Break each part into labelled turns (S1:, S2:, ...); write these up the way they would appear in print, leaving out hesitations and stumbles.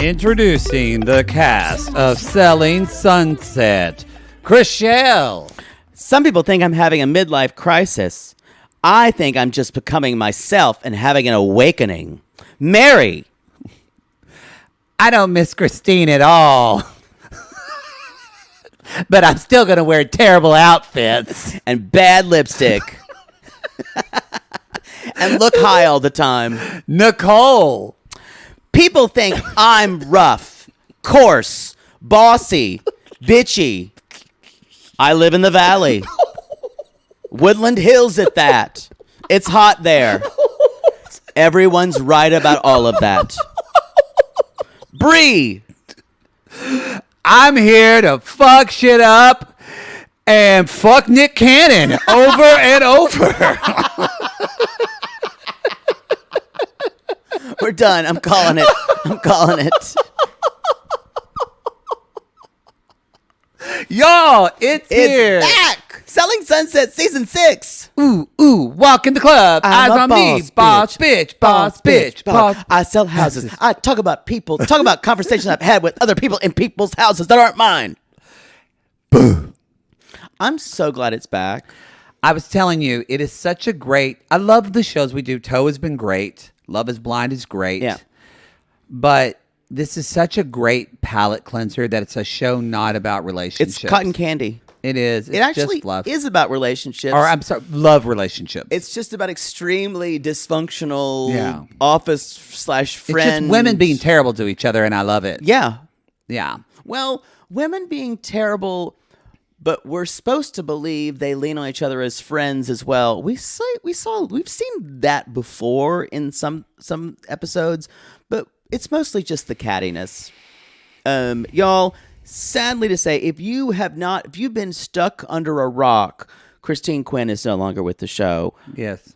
S1: Introducing the cast of Selling Sunset. Chrishell.
S2: Some people think I'm having a midlife crisis. I think I'm just becoming myself and having an awakening. Mary.
S1: I don't miss Christine at all. But I'm still going to wear terrible outfits.
S2: And bad lipstick. And look high all the time.
S1: Nicole.
S2: People think I'm rough, coarse, bossy, bitchy. I live in the valley. Woodland Hills at that. It's hot there. Everyone's right about all of that. Bree.
S1: I'm here to fuck shit up and fuck Nick Cannon over and over.
S2: We're done. I'm calling it.
S1: Y'all, it's here.
S2: Back. Selling Sunset Season 6.
S1: Ooh, walk in the club.
S2: I'm
S1: Eyes
S2: a
S1: on me. Boss bitch, boss bitch, boss.
S2: I sell houses. I talk about people. Talk about conversations I've had with other people in people's houses that aren't mine. Boo. I'm so glad it's back.
S1: I was telling you, it is such a great. I love the shows we do. Toe has been great. Love is Blind is great.
S2: Yeah.
S1: But this is such a great palate cleanser that it's a show not about relationships.
S2: It's cotton candy.
S1: It is. It's
S2: It actually
S1: just fluff.
S2: is about relationships.
S1: Or I'm sorry, love relationships.
S2: It's just about extremely dysfunctional
S1: Yeah.
S2: office/friends.
S1: It's just women being terrible to each other, and I love it.
S2: Yeah.
S1: Yeah.
S2: Well, women being terrible, but we're supposed to believe they lean on each other as friends as well. We've seen that before in some episodes, but it's mostly just the cattiness. Y'all, sadly to say, if you've been stuck under a rock, Christine Quinn is no longer with the show.
S1: Yes.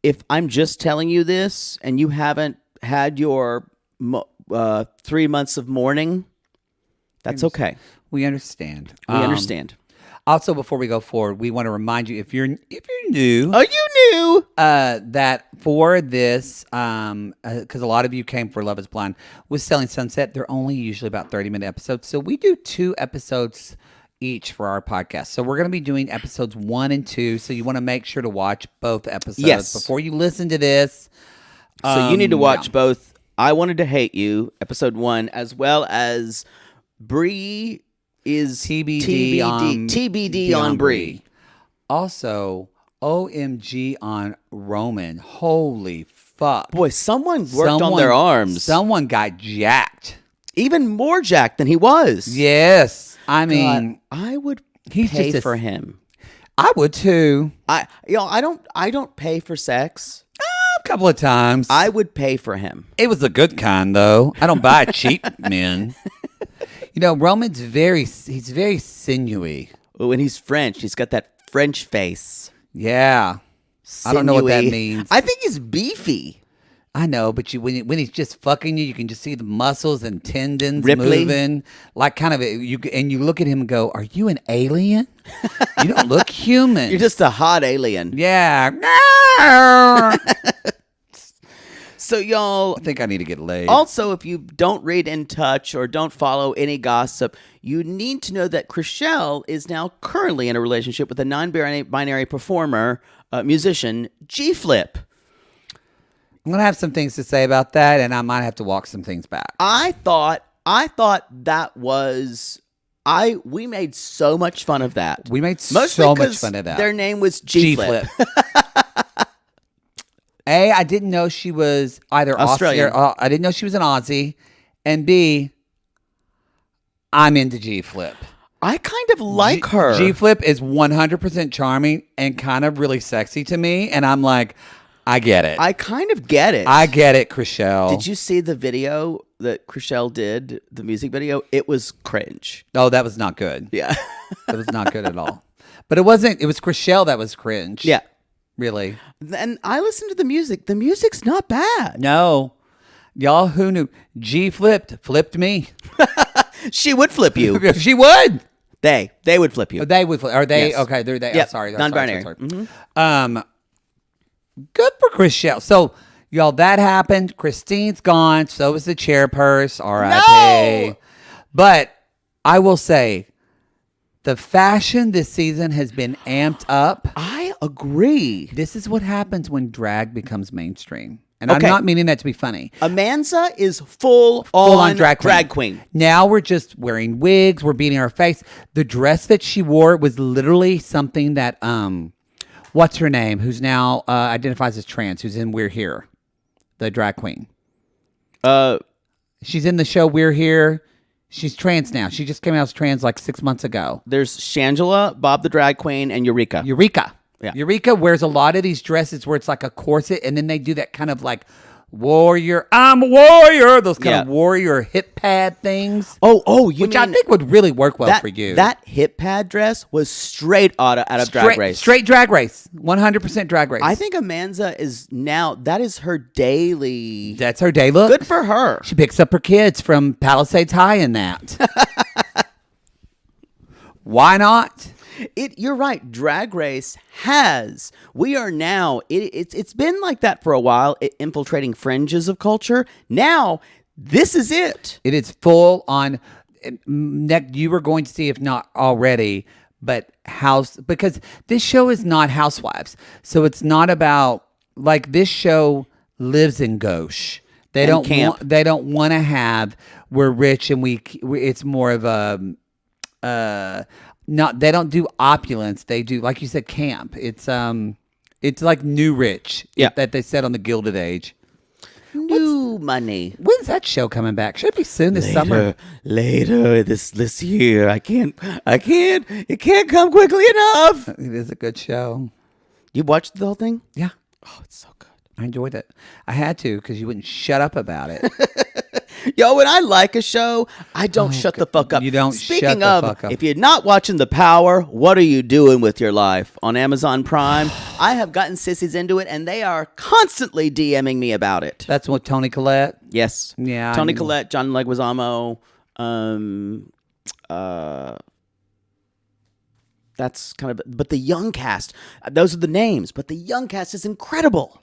S2: If I'm just telling you this and you haven't had your 3 months of mourning, that's okay.
S1: We understand.
S2: We understand.
S1: Also, before we go forward, we want to remind you if you're new.
S2: Oh, you knew
S1: That for this, because a lot of you came for Love is Blind, with Selling Sunset, they're only usually about 30-minute episodes. So we do 2 episodes each for our podcast. So we're going to be doing episodes 1 and 2. So you want to make sure to watch both episodes before you listen to this.
S2: So you need to watch both I Wanted to Hate You, episode 1, as well as Bree is TBD on Bree.
S1: Also, OMG on Roman. Holy fuck.
S2: Boy, someone worked on their arms.
S1: Someone got jacked.
S2: Even more jacked than he was.
S1: Yes. I mean,
S2: God, I would
S1: he's
S2: pay
S1: just
S2: for him.
S1: I would too.
S2: I don't pay for sex.
S1: A couple of times.
S2: I would pay for him.
S1: It was a good kind though. I don't buy cheap men. You know, Roman's he's very sinewy.
S2: Oh, and he's French. He's got that French face.
S1: Yeah.
S2: Sinewy.
S1: I don't know what that means.
S2: I think he's beefy.
S1: I know, but when he's just fucking you, you can just see the muscles and tendons
S2: Ripley.
S1: moving. Like kind of, you look at him and go, are you an alien? You don't look human.
S2: You're just a hot alien.
S1: Yeah.
S2: So y'all,
S1: I think I need to get laid.
S2: also, if you don't read In Touch or don't follow any gossip, you need to know that Chrishell is now currently in a relationship with a non-binary performer, musician, G-Flip.
S1: I'm going to have some things to say about that, and I might have to walk some things back.
S2: I thought that was... we made so much fun of that.
S1: We made
S2: Mostly
S1: so much fun of that.
S2: Their name was G-Flip.
S1: A, I didn't know she was either
S2: Australian.
S1: Aussie I didn't know she was an Aussie. And B, I'm into G-Flip.
S2: I kind of like her.
S1: G-Flip is 100% charming and kind of really sexy to me. And I'm like, I get it.
S2: I kind of get it.
S1: I get it, Chrishell.
S2: Did you see the video that Chrishell did, the music video? It was cringe.
S1: Oh, that was not good.
S2: Yeah.
S1: That was not good at all. But it was Chrishell that was cringe.
S2: Yeah.
S1: Really.
S2: And I listened to the music. The music's not bad.
S1: No. Y'all who knew? Flipped me.
S2: She would flip you.
S1: She would.
S2: They would flip you.
S1: They would flip. Are they?
S2: Yes.
S1: Okay, they're they.
S2: Yep.
S1: Oh, sorry.
S2: Non-binary.
S1: Sorry. Good for Chrishell. So Y'all, that happened. Christine's gone. So is the chairperson. R.I.P.
S2: No!
S1: But I will say, the fashion this season has been amped up.
S2: I agree.
S1: This is what happens when drag becomes mainstream. And
S2: Okay.
S1: I'm not meaning that to be funny.
S2: Amanza is full
S1: On
S2: on
S1: drag queen. Now we're just wearing wigs. We're beating our face. The dress that she wore was literally something that, what's her name? Who's now identifies as trans, who's in We're Here. The drag queen. She's in the show We're Here. She's trans now. She just came out as trans like 6 months ago.
S2: There's Shangela, Bob the drag queen, and Eureka. Yeah.
S1: Eureka wears a lot of these dresses where it's like a corset, and then they do that kind of like warrior, I'm a warrior, those kind of warrior hip pad things.
S2: Which
S1: I think would really work well for you.
S2: That hip pad dress was straight out of Drag Race.
S1: Straight Drag Race. 100% Drag Race.
S2: I think Amanza is now, that is her daily.
S1: That's her day look.
S2: Good for her.
S1: She picks up her kids from Palisades High in that. Why not?
S2: You're right. Drag Race we are now, it's been like that for a while, infiltrating fringes of culture. Now, this is it.
S1: It is full on. You were going to see, if not already, but because this show is not Housewives. So it's not about, like, this show lives in gauche. They don't want to have, we're rich and it's more of a, they don't do opulence. They do, like you said, camp. It's like new rich. That they said on the Gilded Age.
S2: New money.
S1: When's that show coming back? Should be soon this summer.
S2: Later this year. It can't come quickly enough.
S1: It is a good show.
S2: You watched the whole thing?
S1: Yeah.
S2: Oh, it's so good.
S1: I enjoyed it. I had to because you wouldn't shut up about it.
S2: Yo, when I like a show, I don't shut the fuck up.
S1: You don't
S2: Speaking
S1: shut the
S2: of,
S1: fuck up.
S2: If you're not watching The Power, what are you doing with your life? On Amazon Prime, I have gotten sissies into it, and they are constantly DMing me about it.
S1: That's what Tony Collette.
S2: Yes.
S1: Yeah.
S2: Tony Collette, John Leguizamo. That's kind of, but the young cast, those are the names, but the young cast is incredible.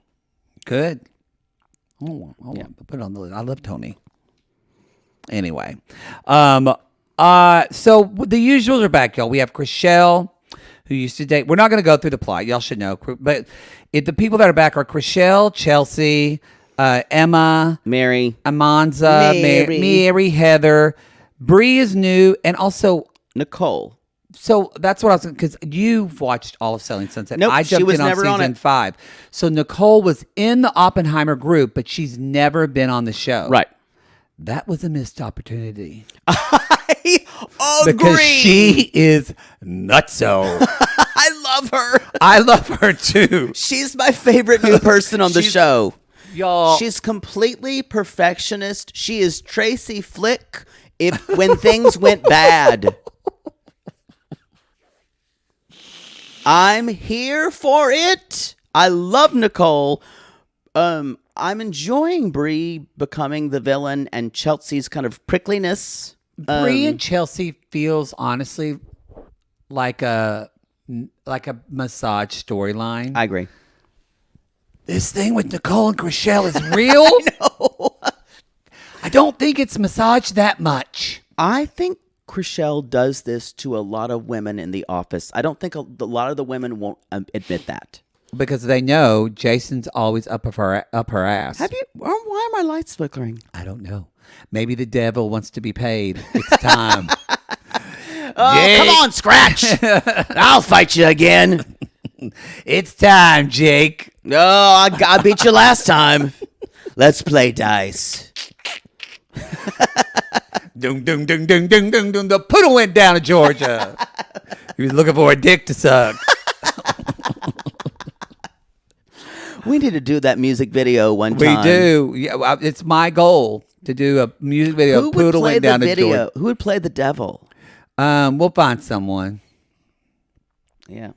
S1: Good. Hold on. Put it on the list. I love Tony. Anyway, so the usuals are back, y'all. We have Chrishell, who used to date. We're not going to go through the plot. Y'all should know. But the people that are back are Chrishell, Chelsea, Emma,
S2: Mary,
S1: Amanza, Mary, Heather. Bree is new, and also
S2: Nicole.
S1: So that's what I was, because you've watched all of Selling Sunset.
S2: Nope,
S1: I jumped
S2: she was
S1: in on
S2: never on
S1: season
S2: it.
S1: 5. So Nicole was in the Oppenheimer group, but she's never been on the show.
S2: Right.
S1: That was a missed opportunity.
S2: I agree.
S1: Because she is nutso.
S2: I love her.
S1: I love her too.
S2: She's my favorite new person on the show.
S1: Y'all.
S2: She's completely perfectionist. She is Tracy Flick when things went bad. I'm here for it. I love Nicole. I'm enjoying Bree becoming the villain and Chelsea's kind of prickliness.
S1: Bree and Chelsea feels honestly like a massage storyline.
S2: I agree.
S1: This thing with Nicole and Chrishell is real.
S2: I know.
S1: I don't think it's massaged that much.
S2: I think Chrishell does this to a lot of women in the office. I don't think a lot of the women won't admit that.
S1: Because they know Jason's always up her ass.
S2: Have you? Why are my lights flickering?
S1: I don't know. Maybe the devil wants to be paid. It's time.
S2: Come on, Scratch. I'll fight you again.
S1: It's time, Jake.
S2: No, I beat you last time. Let's play dice.
S1: Dung, dung, dung, dung, dung, dung, dung. The poodle went down to Georgia. He was looking for a dick to suck.
S2: We need to do that music video one time.
S1: We do. Yeah, it's my goal to do a music video.
S2: Who would
S1: Poodle
S2: play
S1: went down
S2: the
S1: to
S2: video?
S1: Georgia.
S2: Who would play the devil?
S1: We'll find someone
S2: Yeah.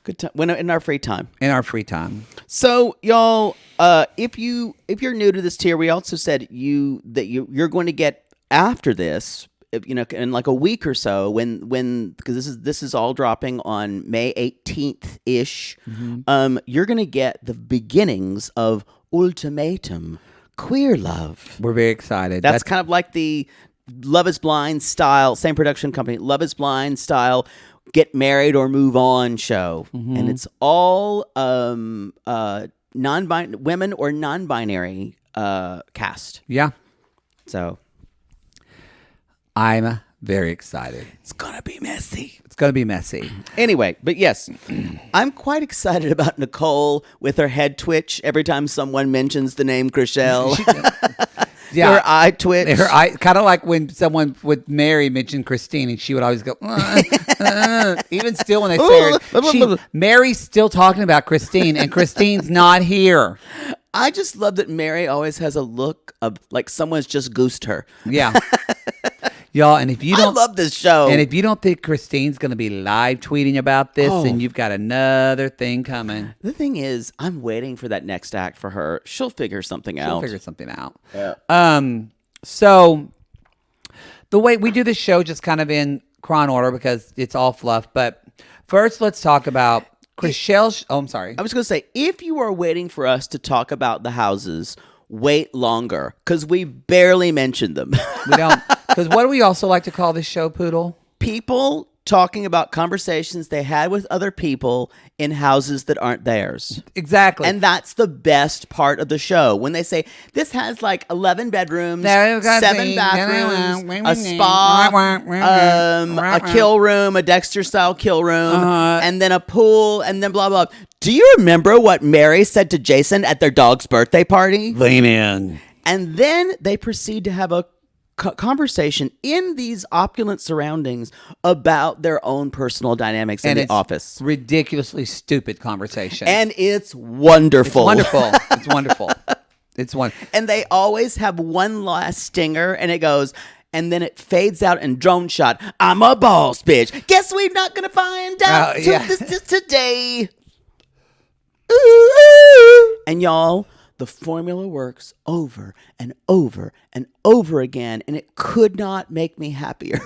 S2: Good time. When in our free time.
S1: in our free time.
S2: So, y'all, if you're new to this tier, we also said you're going to get after this. in like a week or so, when because this is all dropping on May 18th ish, you're gonna get the beginnings of Ultimatum Queer Love.
S1: We're very excited.
S2: That's kind of like the Love Is Blind style, same production company, Love Is Blind style, get married or move on show, and it's all women or non-binary cast.
S1: Yeah.
S2: So
S1: I'm very excited.
S2: it's gonna be messy.
S1: It's going to be messy.
S2: Anyway, but yes, I'm quite excited about Nicole with her head twitch every time someone mentions the name Chrishell.
S1: Yeah.
S2: Her eye twitch.
S1: Her eye, kind of like when someone with Mary mentioned Christine, and she would always go, even still when they say her, Mary's still talking about Christine, and Christine's not here.
S2: I just love that Mary always has a look of like someone's just goosed her.
S1: Yeah. Y'all, and if you don't,
S2: I love this show.
S1: And if you don't think Christine's going to be live tweeting about this, then you've got another thing coming.
S2: The thing is, I'm waiting for that next act for her. She'll figure something out.
S1: She'll figure something out. Yeah. So the way we do this show, just kind of in chron order because it's all fluff. But first, let's talk about Chrishell. I'm sorry.
S2: I was going to say, if you are waiting for us to talk about the houses, wait longer because we barely mentioned them.
S1: We don't. Because what do we also like to call this show, Poodle?
S2: People talking about conversations they had with other people in houses that aren't theirs.
S1: Exactly.
S2: And that's the best part of the show. When they say, this has like 11 bedrooms, 7 bathrooms, a spa, a kill room, a Dexter-style kill room, and then a pool, and then blah, blah. Do you remember what Mary said to Jason at their dog's birthday party?
S1: Lean in.
S2: And then they proceed to have a conversation in these opulent surroundings about their own personal dynamics in the office.
S1: Ridiculously stupid conversation.
S2: And it's wonderful.
S1: It's wonderful. It's wonderful. It's wonderful.
S2: And they always have one last stinger, and it goes, and then it fades out in drone shot. I'm a boss, bitch. Guess we're not going to find out this today. Ooh. And y'all, the formula works over and over and over again, and it could not make me happier.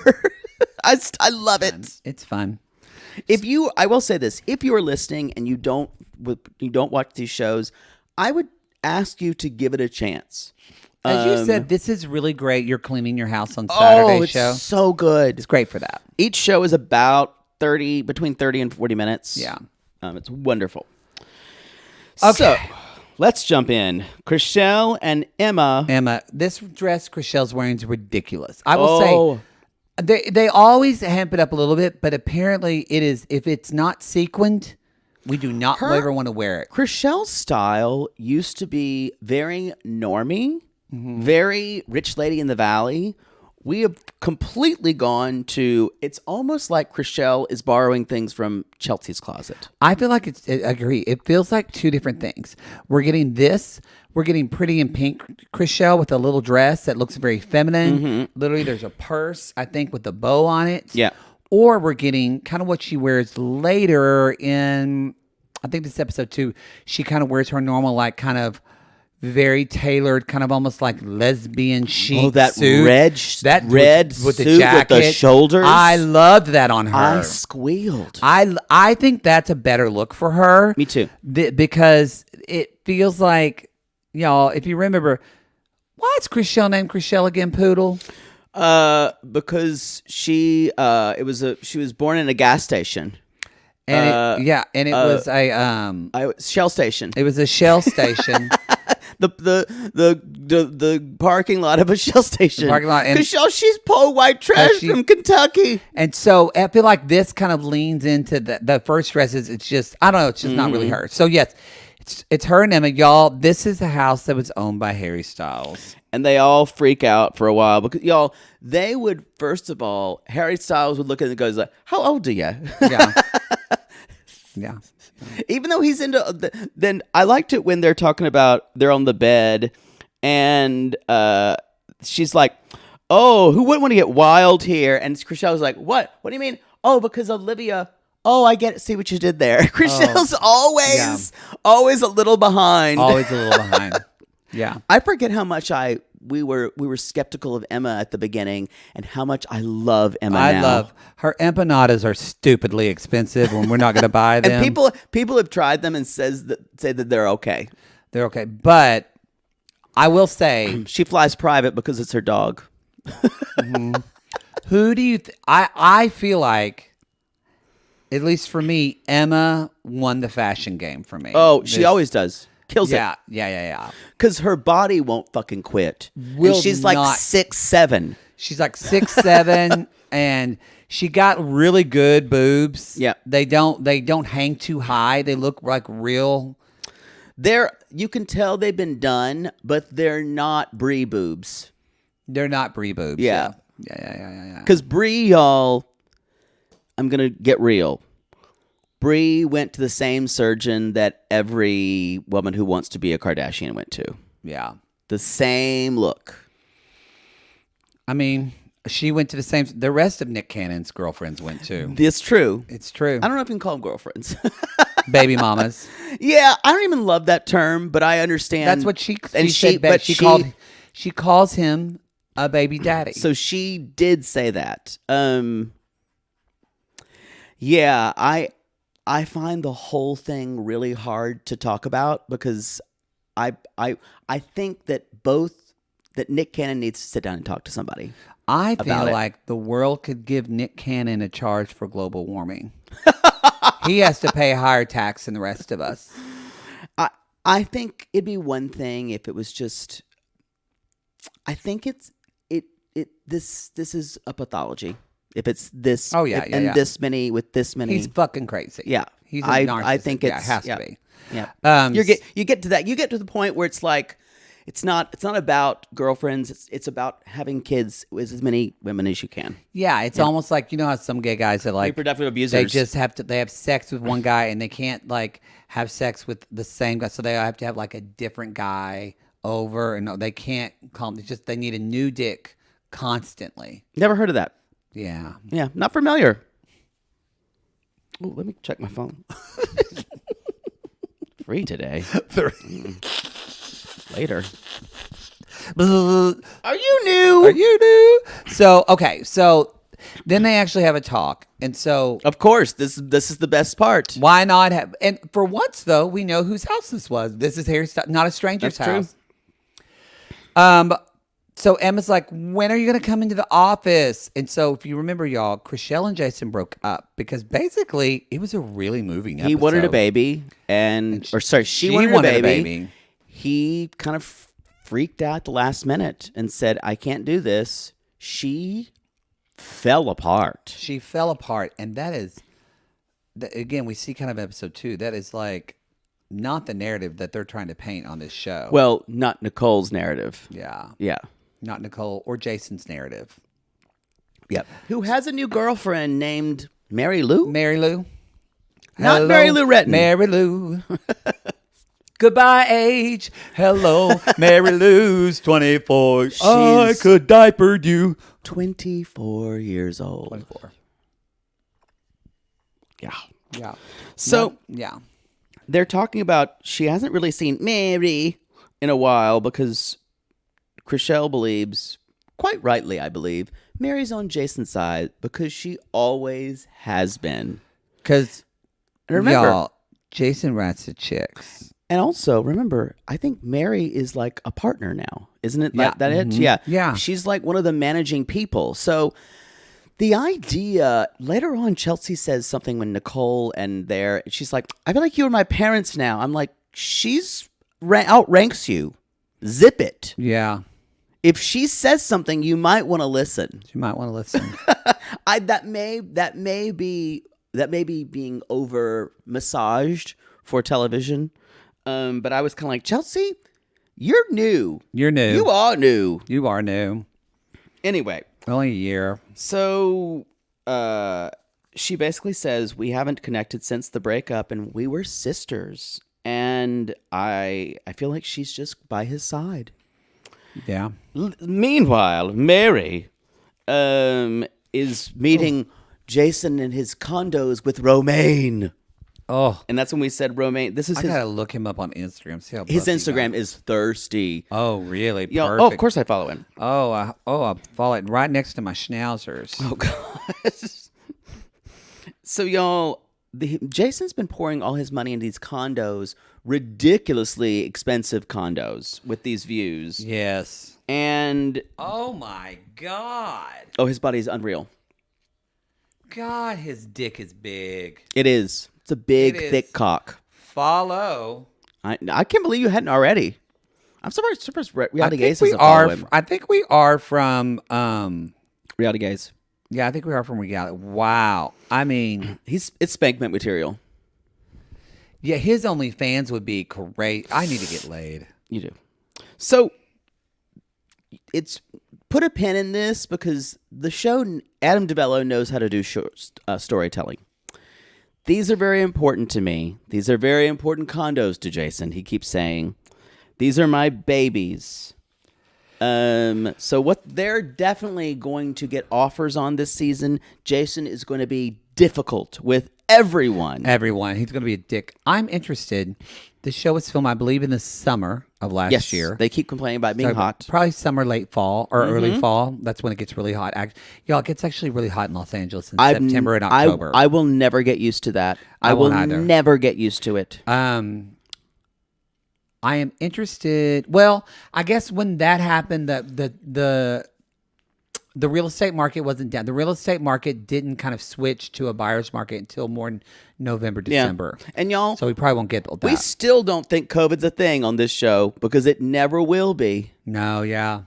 S2: I love it.
S1: It's fun.
S2: I will say this: if you are listening and you don't watch these shows, I would ask you to give it a chance.
S1: As you said, this is really great. You're cleaning your house on Saturday show.
S2: It's so good.
S1: It's great for that.
S2: Each show is about between 30 and 40 minutes.
S1: Yeah.
S2: It's wonderful.
S1: Okay.
S2: So, let's jump in. Chrishell and Emma.
S1: This dress Chrishell's wearing is ridiculous. I will say, they always amp it up a little bit, but apparently it is, if it's not sequined, we do not ever want to wear it.
S2: Chrishell's style used to be very normie, very rich lady in the valley. We have completely gone to, it's almost like Chrishell is borrowing things from Chelsea's closet.
S1: I feel like I agree. It feels like two different things. We're getting pretty in pink Chrishell with a little dress that looks very feminine. Literally, there's a purse, I think, with a bow on it.
S2: Yeah.
S1: Or we're getting kind of what she wears later in, I think this is episode 2. She kind of wears her normal, like, kind of very tailored, kind of almost like lesbian chic.
S2: Oh, that
S1: suit.
S2: red
S1: with
S2: suit
S1: the jacket,
S2: with the shoulders.
S1: I loved that on her.
S2: I squealed.
S1: I think that's a better look for her.
S2: Me too.
S1: Because it feels like, y'all, if you remember, why is Chrishell named Chrishell again, Poodle?
S2: Because she was born in a gas station.
S1: And it was a
S2: Shell station.
S1: It was a Shell station.
S2: The parking lot of a Shell station.
S1: Parking lot, and
S2: she's poor white trash from Kentucky.
S1: And so I feel like this kind of leans into the first dresses. It's just, I don't know, it's just not really her. So yes, it's her and Emma. Y'all, this is a house that was owned by Harry Styles.
S2: And they all freak out for a while because, y'all, they would, first of all, Harry Styles would look at it and goes like, how old are you?
S1: Yeah. Yeah.
S2: Even though he's into, then I liked it when they're talking about, they're on the bed and she's like, oh, who wouldn't want to get wild here? And Chrishell was like, what? What do you mean? Oh, because Olivia, I get it. See what you did there. Chrishell's always a little behind.
S1: Always a little behind. Yeah.
S2: I forget how much I we were skeptical of Emma at the beginning, and how much I love Emma
S1: I
S2: now.
S1: love her empanadas are stupidly expensive when we're not going to buy them.
S2: And people have tried them and say that they're okay.
S1: They're okay, but I will say,
S2: She flies private because it's her dog.
S1: who do you? I feel like, at least for me, Emma won the fashion game for me.
S2: Oh, she always does. Kills it.
S1: Yeah.
S2: Because her body won't fucking quit.
S1: Will
S2: And she's like
S1: not.
S2: 6'7".
S1: She's like 6'7", and she got really good boobs.
S2: Yeah.
S1: They don't hang too high. They look like real.
S2: You can tell they've been done, but they're not Brie boobs.
S1: They're not Brie boobs.
S2: Yeah.
S1: Yeah.
S2: Because Brie, y'all, I'm going to get real. Brie went to the same surgeon that every woman who wants to be a Kardashian went to.
S1: Yeah.
S2: The same look.
S1: I mean, she went to the same. The rest of Nick Cannon's girlfriends went to.
S2: It's true.
S1: It's true.
S2: I don't know if you can call them girlfriends.
S1: Baby mamas.
S2: Yeah, I don't even love that term, but I understand.
S1: That's what she
S2: and
S1: said.
S2: but
S1: She calls him a baby daddy.
S2: So she did say that. Yeah, I find the whole thing really hard to talk about because I think that Nick Cannon needs to sit down and talk to somebody.
S1: I feel
S2: about it.
S1: like the world could give Nick Cannon a charge for global warming. He has to pay a higher tax than the rest of us.
S2: I think it'd be one thing if it was just. I think this is a pathology. If it's this, this many with this many,
S1: he's fucking crazy.
S2: Yeah,
S1: he's a narcissist.
S2: I think it
S1: has to be.
S2: Yeah, you get to that. You get to the point where it's like, it's not about girlfriends. It's about having kids with as many women as you can.
S1: Yeah, it's almost like, you know how some gay guys are like
S2: reproductive abusers.
S1: They just they have sex with one guy and they can't like have sex with the same guy, so they have to have like a different guy over, and no, they can't call them. It's just they need a new dick constantly.
S2: Never heard of that.
S1: Yeah,
S2: not familiar. Oh, let me check my phone. Free today. Later. Are you new?
S1: So okay, so then they actually have a talk, and so
S2: of course this is the best part.
S1: Why not have? And for once, though, we know whose house this was. This is Harry's, not a stranger's house. True. So Emma's like, when are you going to come into the office? And so if you remember, y'all, Chrishell and Jason broke up because basically it was a really moving episode.
S2: He wanted a baby, she wanted a baby. He kind of freaked out at the last minute and said, I can't do this. She fell apart.
S1: And that is, again, we see kind of episode 2. That is like not the narrative that they're trying to paint on this show.
S2: Well, not Nicole's narrative.
S1: Yeah. Not Nicole or Jason's narrative.
S2: Yep. Who has a new girlfriend named Mary Lou?
S1: Mary Lou.
S2: Not
S1: Hello,
S2: Mary Lou Retton.
S1: Mary Lou. Goodbye, age. Hello, Mary Lou's 24. I could diaper you.
S2: 24 years old.
S1: 24. Yeah.
S2: So,
S1: yeah.
S2: They're talking about she hasn't really seen Mary in a while because Chrishell believes, quite rightly, I believe, Mary's on Jason's side because she always has been.
S1: Because,
S2: remember,
S1: y'all, Jason rats the chicks.
S2: And also, remember, I think Mary is like a partner now. Isn't it that it? Yeah. She's like one of the managing people. So the idea, later on, Chelsea says something when Nicole and she's like, I feel like you are my parents now. I'm like, she's outranks you. Zip it.
S1: Yeah.
S2: If she says something, you might want to listen.
S1: You might want to listen.
S2: That may be being over massaged for television. But I was kind of like, Chelsea, you're new.
S1: You're new.
S2: You are new.
S1: You are new.
S2: Anyway.
S1: Only a year.
S2: So she basically says, we haven't connected since the breakup and we were sisters. And I feel like she's just by his side.
S1: Yeah.
S2: Meanwhile, Mary is meeting Jason in his condos with Romaine.
S1: Oh,
S2: And that's when we said romaine. This is
S1: I
S2: his.
S1: gotta look him up on Instagram. See how
S2: His
S1: buff he
S2: Instagram
S1: got.
S2: is thirsty.
S1: Oh, really?
S2: Yo,
S1: Perfect.
S2: oh, of course I follow him.
S1: I follow it right next to my schnauzers.
S2: Oh God. So y'all, Jason's been pouring all his money into these condos, ridiculously expensive condos with these views.
S1: Yes.
S2: And
S1: Oh my God.
S2: oh, his body's unreal.
S1: God, his dick is big.
S2: It is. It's a big,
S1: It is.
S2: thick cock.
S1: Follow.
S2: I can't believe you hadn't already. I'm surprised Reality Gaze
S1: we
S2: doesn't follow
S1: are.
S2: him.
S1: I think we are from.
S2: Reality Gaze.
S1: Yeah, I think we are from Reality. Wow. I mean,
S2: It's spankment material.
S1: yeah, his OnlyFans would be great. I need to get laid.
S2: You do. So it's put a pin in this because the show Adam DeBello knows how to do storytelling. These are very important to me. These are very important condos to Jason. He keeps saying, "These are my babies." So what they're definitely going to get offers on this season. Jason is going to be difficult with everyone.
S1: Everyone. He's going to be a dick. I'm interested. The show was filmed, I believe, in the summer of last year.
S2: They keep complaining about being
S1: So,
S2: hot.
S1: Probably summer, late fall, or early fall. That's when it gets really hot. Y'all, it gets actually really hot in Los Angeles in September and October.
S2: I will never get used to that. I will
S1: won't either.
S2: never get used to it.
S1: I am interested. Well, I guess when that happened, the real estate market wasn't down. The real estate market didn't kind of switch to a buyer's market until more November, December.
S2: Yeah. And y'all,
S1: So we probably won't get that.
S2: we still don't think COVID's a thing on this show because it never will be.
S1: No, yeah.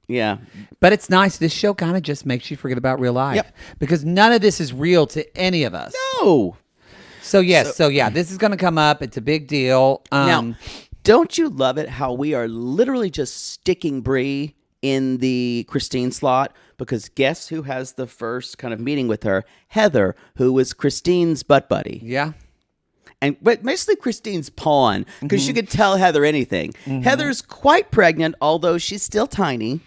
S2: Yeah.
S1: But it's nice. This show kind of just makes you forget about real life.
S2: Yep.
S1: Because none of this is real to any of us.
S2: No.
S1: So, yes. So, yeah, this is going to come up. It's a big deal.
S2: Now, don't you love it how we are literally just sticking Brie in the Christine slot? Because guess who has the first kind of meeting with her? Heather, who was Christine's butt buddy.
S1: Yeah.
S2: But basically Christine's pawn, because you could tell Heather anything. Heather's quite pregnant, although she's still tiny.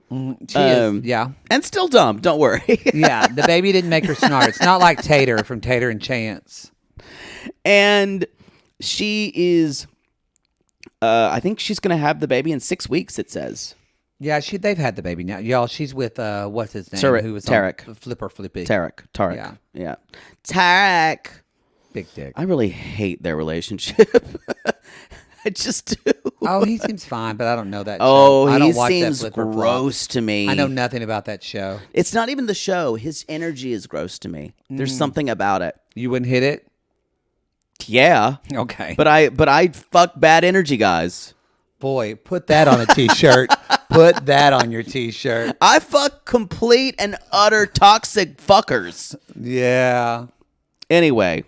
S1: She is. Yeah.
S2: And still dumb, don't worry.
S1: Yeah. The baby didn't make her smart. It's not like Tater from Tater and Chance.
S2: And she is, I think she's going to have the baby in 6 weeks, it says.
S1: Yeah, they've had the baby now. Y'all, she's with, what's his name?
S2: Tarek.
S1: Who was
S2: Tarek.
S1: on Flipper Flippy.
S2: Tarek.
S1: Yeah.
S2: Tarek.
S1: Big dick.
S2: I really hate their relationship. I just do.
S1: Oh, he seems fine, but I don't know that
S2: Oh,
S1: show. I
S2: he
S1: don't watch
S2: seems
S1: that Flipper
S2: gross to me.
S1: Flop. I know nothing about that show.
S2: It's not even the show. His energy is gross to me. There's something about it.
S1: You wouldn't hit it?
S2: Yeah.
S1: Okay.
S2: But I fuck bad energy guys.
S1: Boy, put that on a t-shirt. Put that on your t-shirt.
S2: I fuck complete and utter toxic fuckers.
S1: Yeah.
S2: Anyway.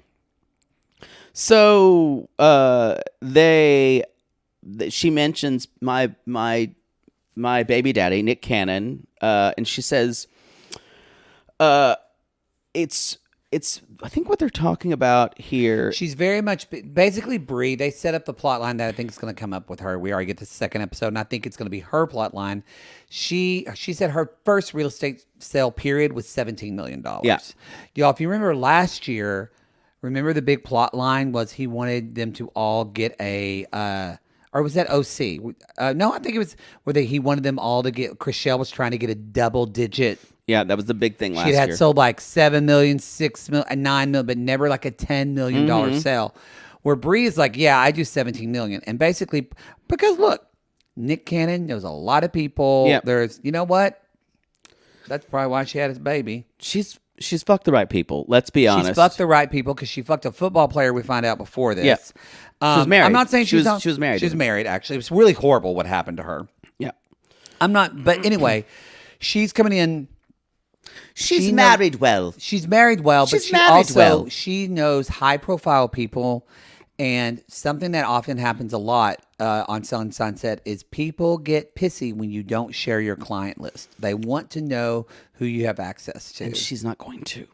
S2: So she mentions my baby daddy, Nick Cannon, and she says it's I think what they're talking about here.
S1: She's very much basically Brie. They set up the plot line that I think is going to come up with her. We already get the second episode, and I think it's going to be her plot line. She said her first real estate sale period was $17 million.
S2: Yeah.
S1: Y'all, if you remember last year, remember the big plot line was he wanted them to all get a or was that OC? No, I think it was he wanted them all to get. Chrishell was trying to get a double digit.
S2: Yeah, that was the big thing last
S1: She had
S2: year.
S1: sold like 7 million, 6 million, 9 million, but never like a $10 million sale. Where Brie is like, yeah, I do 17 million. And basically, because look, Nick Cannon knows a lot of people.
S2: Yep.
S1: There's, you know what? That's probably why she had his baby.
S2: She's fucked the right people. Let's be honest.
S1: She's fucked the right people because she fucked a football player. We find out before this.
S2: Yeah. She was married.
S1: I'm not saying
S2: she was married.
S1: She was married. Actually, it was really horrible what happened to her.
S2: Yeah.
S1: I'm not. But anyway, she's coming in.
S2: She's married well.
S1: She's married well, but
S2: She's
S1: she
S2: married
S1: also
S2: well.
S1: she knows high profile people, and something that often happens a lot on Selling Sunset is people get pissy when you don't share your client list. They want to know who you have access to.
S2: And she's not going to.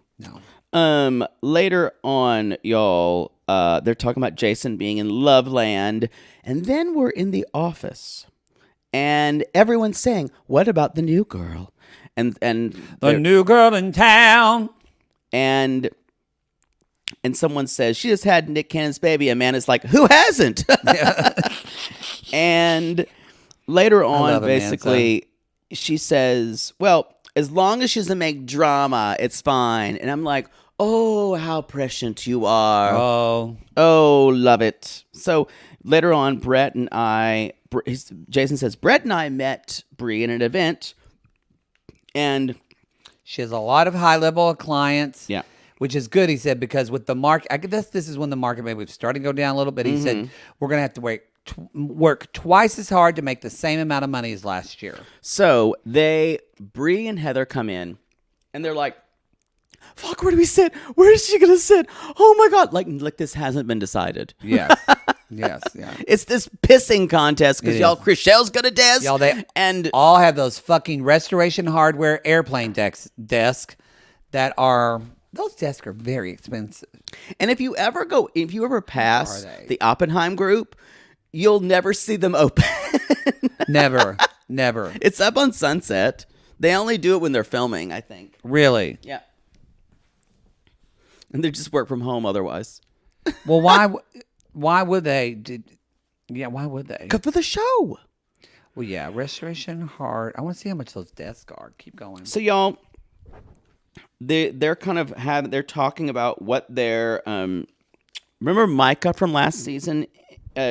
S1: No.
S2: Later on, y'all, they're talking about Jason being in Loveland, and then we're in the office, and everyone's saying, "What about the new girl?" And
S1: The new girl in town.
S2: And and someone says she just had Nick Cannon's baby, Amanda's like, who hasn't? And later on,
S1: love
S2: basically, she says, well, as long as she doesn't make drama, it's fine. And I'm like, oh, how prescient you are. Oh, love it. So later on, Brett and I, Jason says, Brett and I met Brie in an event, and
S1: she has a lot of high-level clients.
S2: Yeah.
S1: Which is good, he said, because with the market, I guess this is when the market maybe was starting to go down a little bit. He said, we're going to have to work twice as hard to make the same amount of money as last year.
S2: So Brie and Heather come in, and they're like, fuck, where do we sit? Where is she going to sit? Oh my God. Like this hasn't been decided.
S1: Yes. Yes. Yeah.
S2: It's this pissing contest because y'all, Chrishell's got a desk.
S1: Y'all, they
S2: and
S1: all have those fucking Restoration Hardware airplane desk that are... Those desks are very expensive.
S2: And if you ever pass the Oppenheim group, you'll never see them open.
S1: Never.
S2: It's up on Sunset. They only do it when they're filming, I think.
S1: Really?
S2: Yeah. And they just work from home otherwise.
S1: Well, why would they? Why would they?
S2: For the show.
S1: Well, yeah, Restoration Hard. I want to see how much those desks are. Keep going.
S2: So, y'all... They're kind of they're talking about what their remember Micah from last season?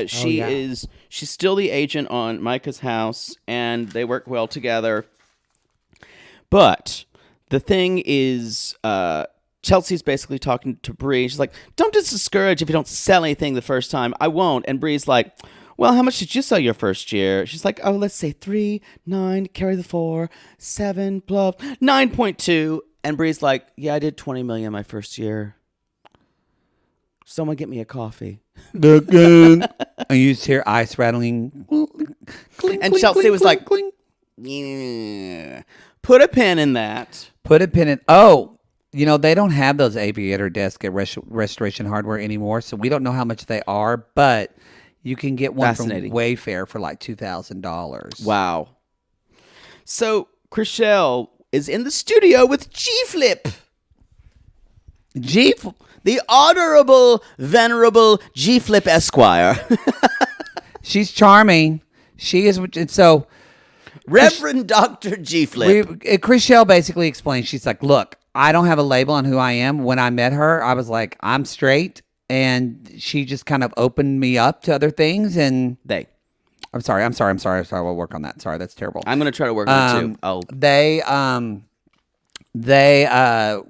S2: She's still the agent on Micah's house, and they work well together. But the thing is, Chelsea's basically talking to Bree. She's like, "Don't get discouraged if you don't sell anything the first time. I won't." And Bree's like, well, how much did you sell your first year? She's like, oh, let's say 3, 9, carry the 4, 7, blah, 9.2. And Bree's like, yeah, I did 20 million my first year. Someone get me a coffee.
S1: And you just hear ice rattling.
S2: And Chelsea was like, yeah. Put a pin in that.
S1: Put a pin in. Oh, they don't have those aviator desks at Restoration Hardware anymore, so we don't know how much they are, but you can get one from Wayfair for like $2,000.
S2: Wow. So Chrishell is in the studio with G-Flip. The honorable, venerable G-Flip Esquire.
S1: She's charming. She is. So
S2: Reverend Dr. G-Flip.
S1: Chrishell basically explained, she's like, look, I don't have a label on who I am. When I met her, I was like, I'm straight. And she just kind of opened me up to other things. And I'm sorry. We'll work on that. Sorry, that's terrible.
S2: I'm going to try to work on it too.
S1: They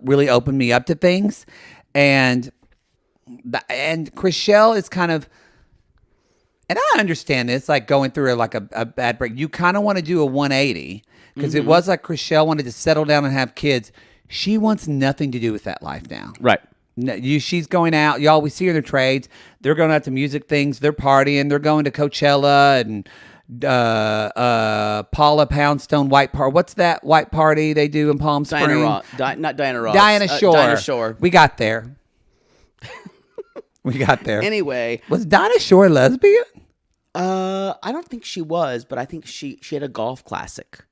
S1: really opened me up to things. And Chrishell is kind of, and I understand this, like going through a bad break. You kind of want to do a 180 because it was like Chrishell wanted to settle down and have kids. She wants nothing to do with that life now.
S2: Right.
S1: She's going out. Y'all, we see her in their trades. They're going out to music things. They're partying. They're going to Coachella and Paula Poundstone white party. What's that white party they do in Palm Springs?
S2: Not Diana Ross.
S1: Diana Shore.
S2: Diana Shore.
S1: We got there.
S2: Anyway.
S1: Was Diana Shore lesbian?
S2: I don't think she was, but I think she had a golf classic.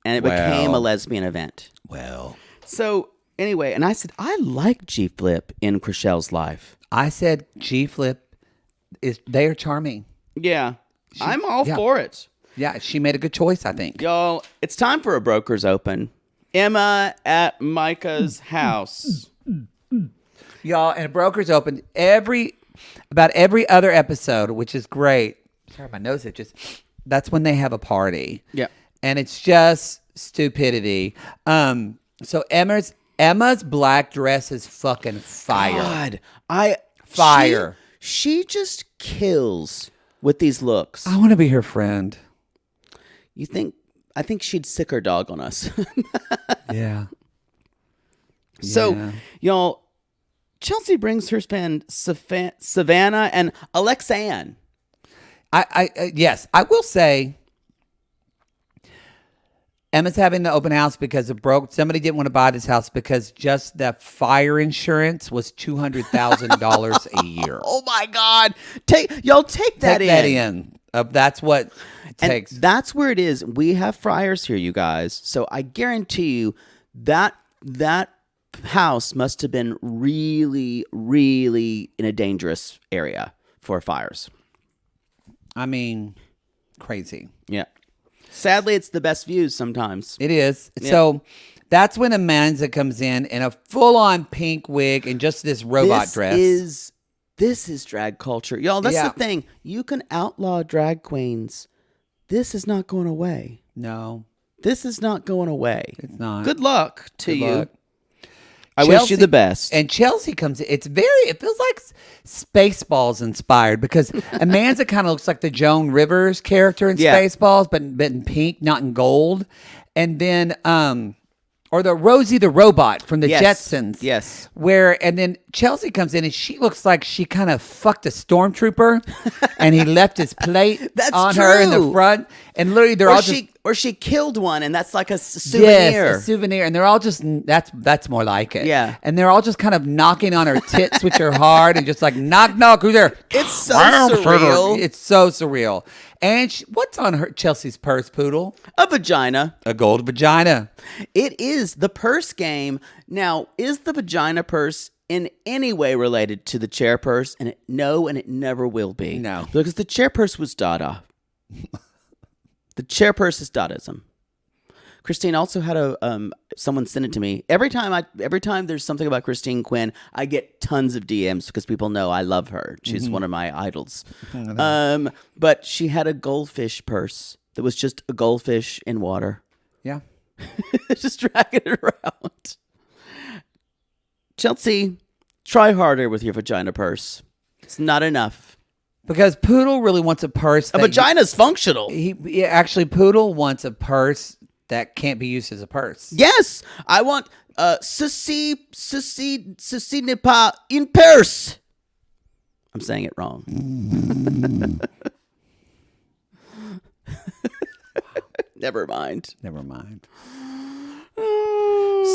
S2: And it became a lesbian event.
S1: Well.
S2: So... Anyway, and I said, I like G-Flip in Chrishell's life.
S1: I said G-Flip, they are charming.
S2: Yeah. I'm all for it.
S1: Yeah, she made a good choice, I think.
S2: Y'all, it's time for a Broker's Open. Emma at Micah's house.
S1: Y'all, and a Broker's Open about every other episode, which is great. Sorry, my nose itches. That's when they have a party.
S2: Yeah.
S1: And it's just stupidity. So Emma's black dress is fucking fire.
S2: God,
S1: fire.
S2: She just kills with these looks.
S1: I want to be her friend.
S2: I think she'd sick her dog on us.
S1: Yeah.
S2: So, y'all, Chelsea brings her friend Savannah and Alexanne.
S1: Yes, I will say Emma's having the open house because it broke. Somebody didn't want to buy this house because just the fire insurance was $200,000 a year.
S2: Oh my God! Take that in.
S1: That's what it takes.
S2: That's where it is. We have fryers here, you guys. So I guarantee you that house must have been really, really in a dangerous area for fires.
S1: I mean, crazy.
S2: Yeah. Sadly, it's the best views sometimes.
S1: It is.
S2: Yeah.
S1: So that's when Amanda comes in a full-on pink wig and just this robot dress.
S2: This is drag culture. Y'all, that's the thing. You can outlaw drag queens. This is not going away.
S1: No.
S2: This is not going away.
S1: It's not.
S2: Good luck to you.
S1: Luck.
S2: I wish you the best.
S1: And Chelsea comes in. It feels like Spaceballs inspired because Amanda kind of looks like the Joan Rivers character in Spaceballs, but in pink, not in gold. And then, or the Rosie the Robot from the Jetsons.
S2: Yes.
S1: And then Chelsea comes in and she looks like she kind of fucked a stormtrooper and he left his plate on her in the front. And literally they're all just...
S2: Or she killed one and that's like a souvenir.
S1: Yes, a souvenir. And they're all just... That's more like it.
S2: Yeah.
S1: And they're all just kind of knocking on her tits, which are hard, and just like, knock, knock, who's there?
S2: It's so surreal.
S1: It's so surreal. And what's on Chelsea's purse, Poodle?
S2: A vagina.
S1: A gold vagina.
S2: It is the purse game. Now, is the vagina purse in any way related to the chair purse? And it never will be.
S1: No.
S2: Because the chair purse was Dada. The chair purse is Dadaism. Christine also had someone send it to me. Every time there's something about Christine Quinn, I get tons of DMs because people know I love her. She's one of my idols. But she had a goldfish purse that was just a goldfish in water.
S1: Yeah.
S2: Just dragging it around. Chelsea, try harder with your vagina purse. It's not enough.
S1: Because Poodle really wants a purse.
S2: A vagina's functional.
S1: Actually, Poodle wants a purse that can't be used as a purse.
S2: Yes, I want ceci n'est pas une purse. I'm saying it wrong. Never mind.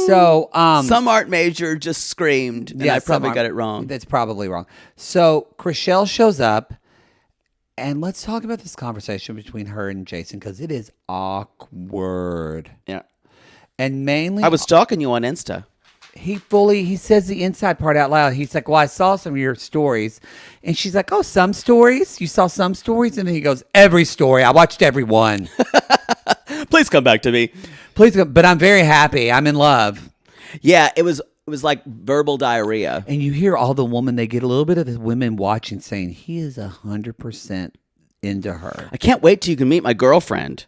S1: So,
S2: some art major just screamed, and I probably got it wrong.
S1: That's probably wrong. So, Chrishell shows up, and let's talk about this conversation between her and Jason because it is awkward.
S2: Yeah.
S1: And mainly,
S2: I was stalking you on Insta.
S1: He says the inside part out loud. He's like, well, I saw some of your stories. And she's like, oh, some stories? You saw some stories? And then he goes, every story. I watched every one.
S2: Please come back to me.
S1: Please come. But I'm very happy. I'm in love.
S2: Yeah, it was like verbal diarrhea.
S1: And you hear all the women, they get a little bit of the women watching saying, he is 100% into her.
S2: I can't wait till you can meet my girlfriend.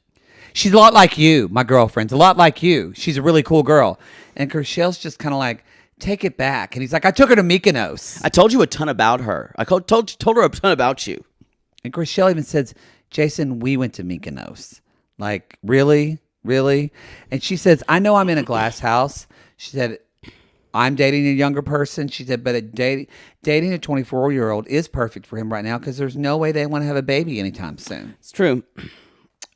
S1: She's a lot like you. My girlfriend's a lot like you. She's a really cool girl. And Chrishell's just kind of like, take it back. And he's like, I took her to Mykonos.
S2: I told you a ton about her. I told her a ton about you.
S1: And Chrishell even says, Jason, we went to Mykonos. Like, really? Really? And she says, I know I'm in a glass house. She said, I'm dating a younger person. She said, but dating a 24-year-old is perfect for him right now because there's no way they want to have a baby anytime soon.
S2: It's true.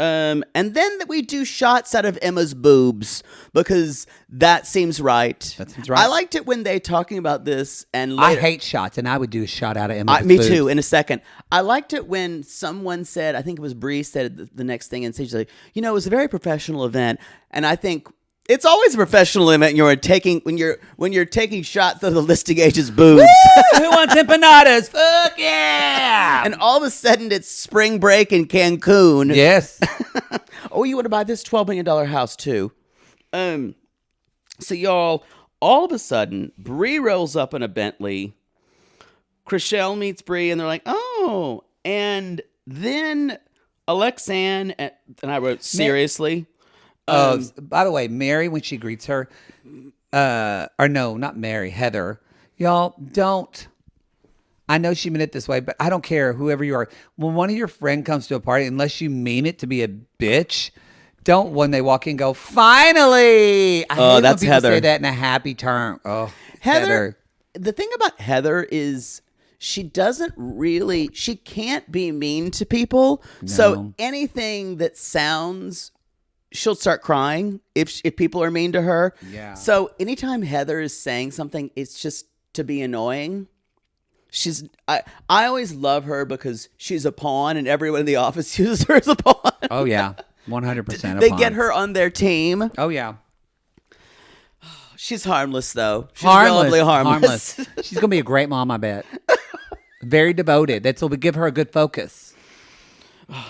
S2: And then we do shots out of Emma's boobs because that seems right.
S1: That seems right.
S2: I liked it when they talking about this and later,
S1: I hate shots, and I would do a shot out of Emma's
S2: me
S1: boobs.
S2: too, in a second. I liked it when someone said, I think it was Bree said the next thing, and she's like, it was a very professional event. And I think it's always a professional event when you're taking shots of the listing agent's boobs.
S1: Woo! Who wants empanadas? Fuck yeah!
S2: And all of a sudden it's spring break in Cancun.
S1: Yes.
S2: Oh, you want to buy this $12 million house too? So y'all, all of a sudden, Bree rolls up in a Bentley. Chrishell meets Bree, and they're like, oh. And then Alexanne, and I wrote, seriously?
S1: By the way, Mary, when she greets her, or no, not Mary, Heather, y'all don't. I know she meant it this way, but I don't care, whoever you are. When one of your friend comes to a party, unless you mean it to be a bitch, don't, when they walk in, go, finally. I hate
S2: that's
S1: when people
S2: Heather.
S1: say that in a happy term. Oh,
S2: Heather. The thing about Heather is she can't be mean to people. No. So anything that sounds, she'll start crying if people are mean to her.
S1: Yeah.
S2: So anytime Heather is saying something, it's just to be annoying. I always love her because she's a pawn and everyone in the office uses her as a pawn.
S1: Oh yeah, 100%.
S2: They get her on their team.
S1: Oh yeah.
S2: She's harmless, though. She's
S1: Harmless.
S2: relatively harmless.
S1: She's going to be a great mom, I bet. Very devoted. That's what would give her a good focus.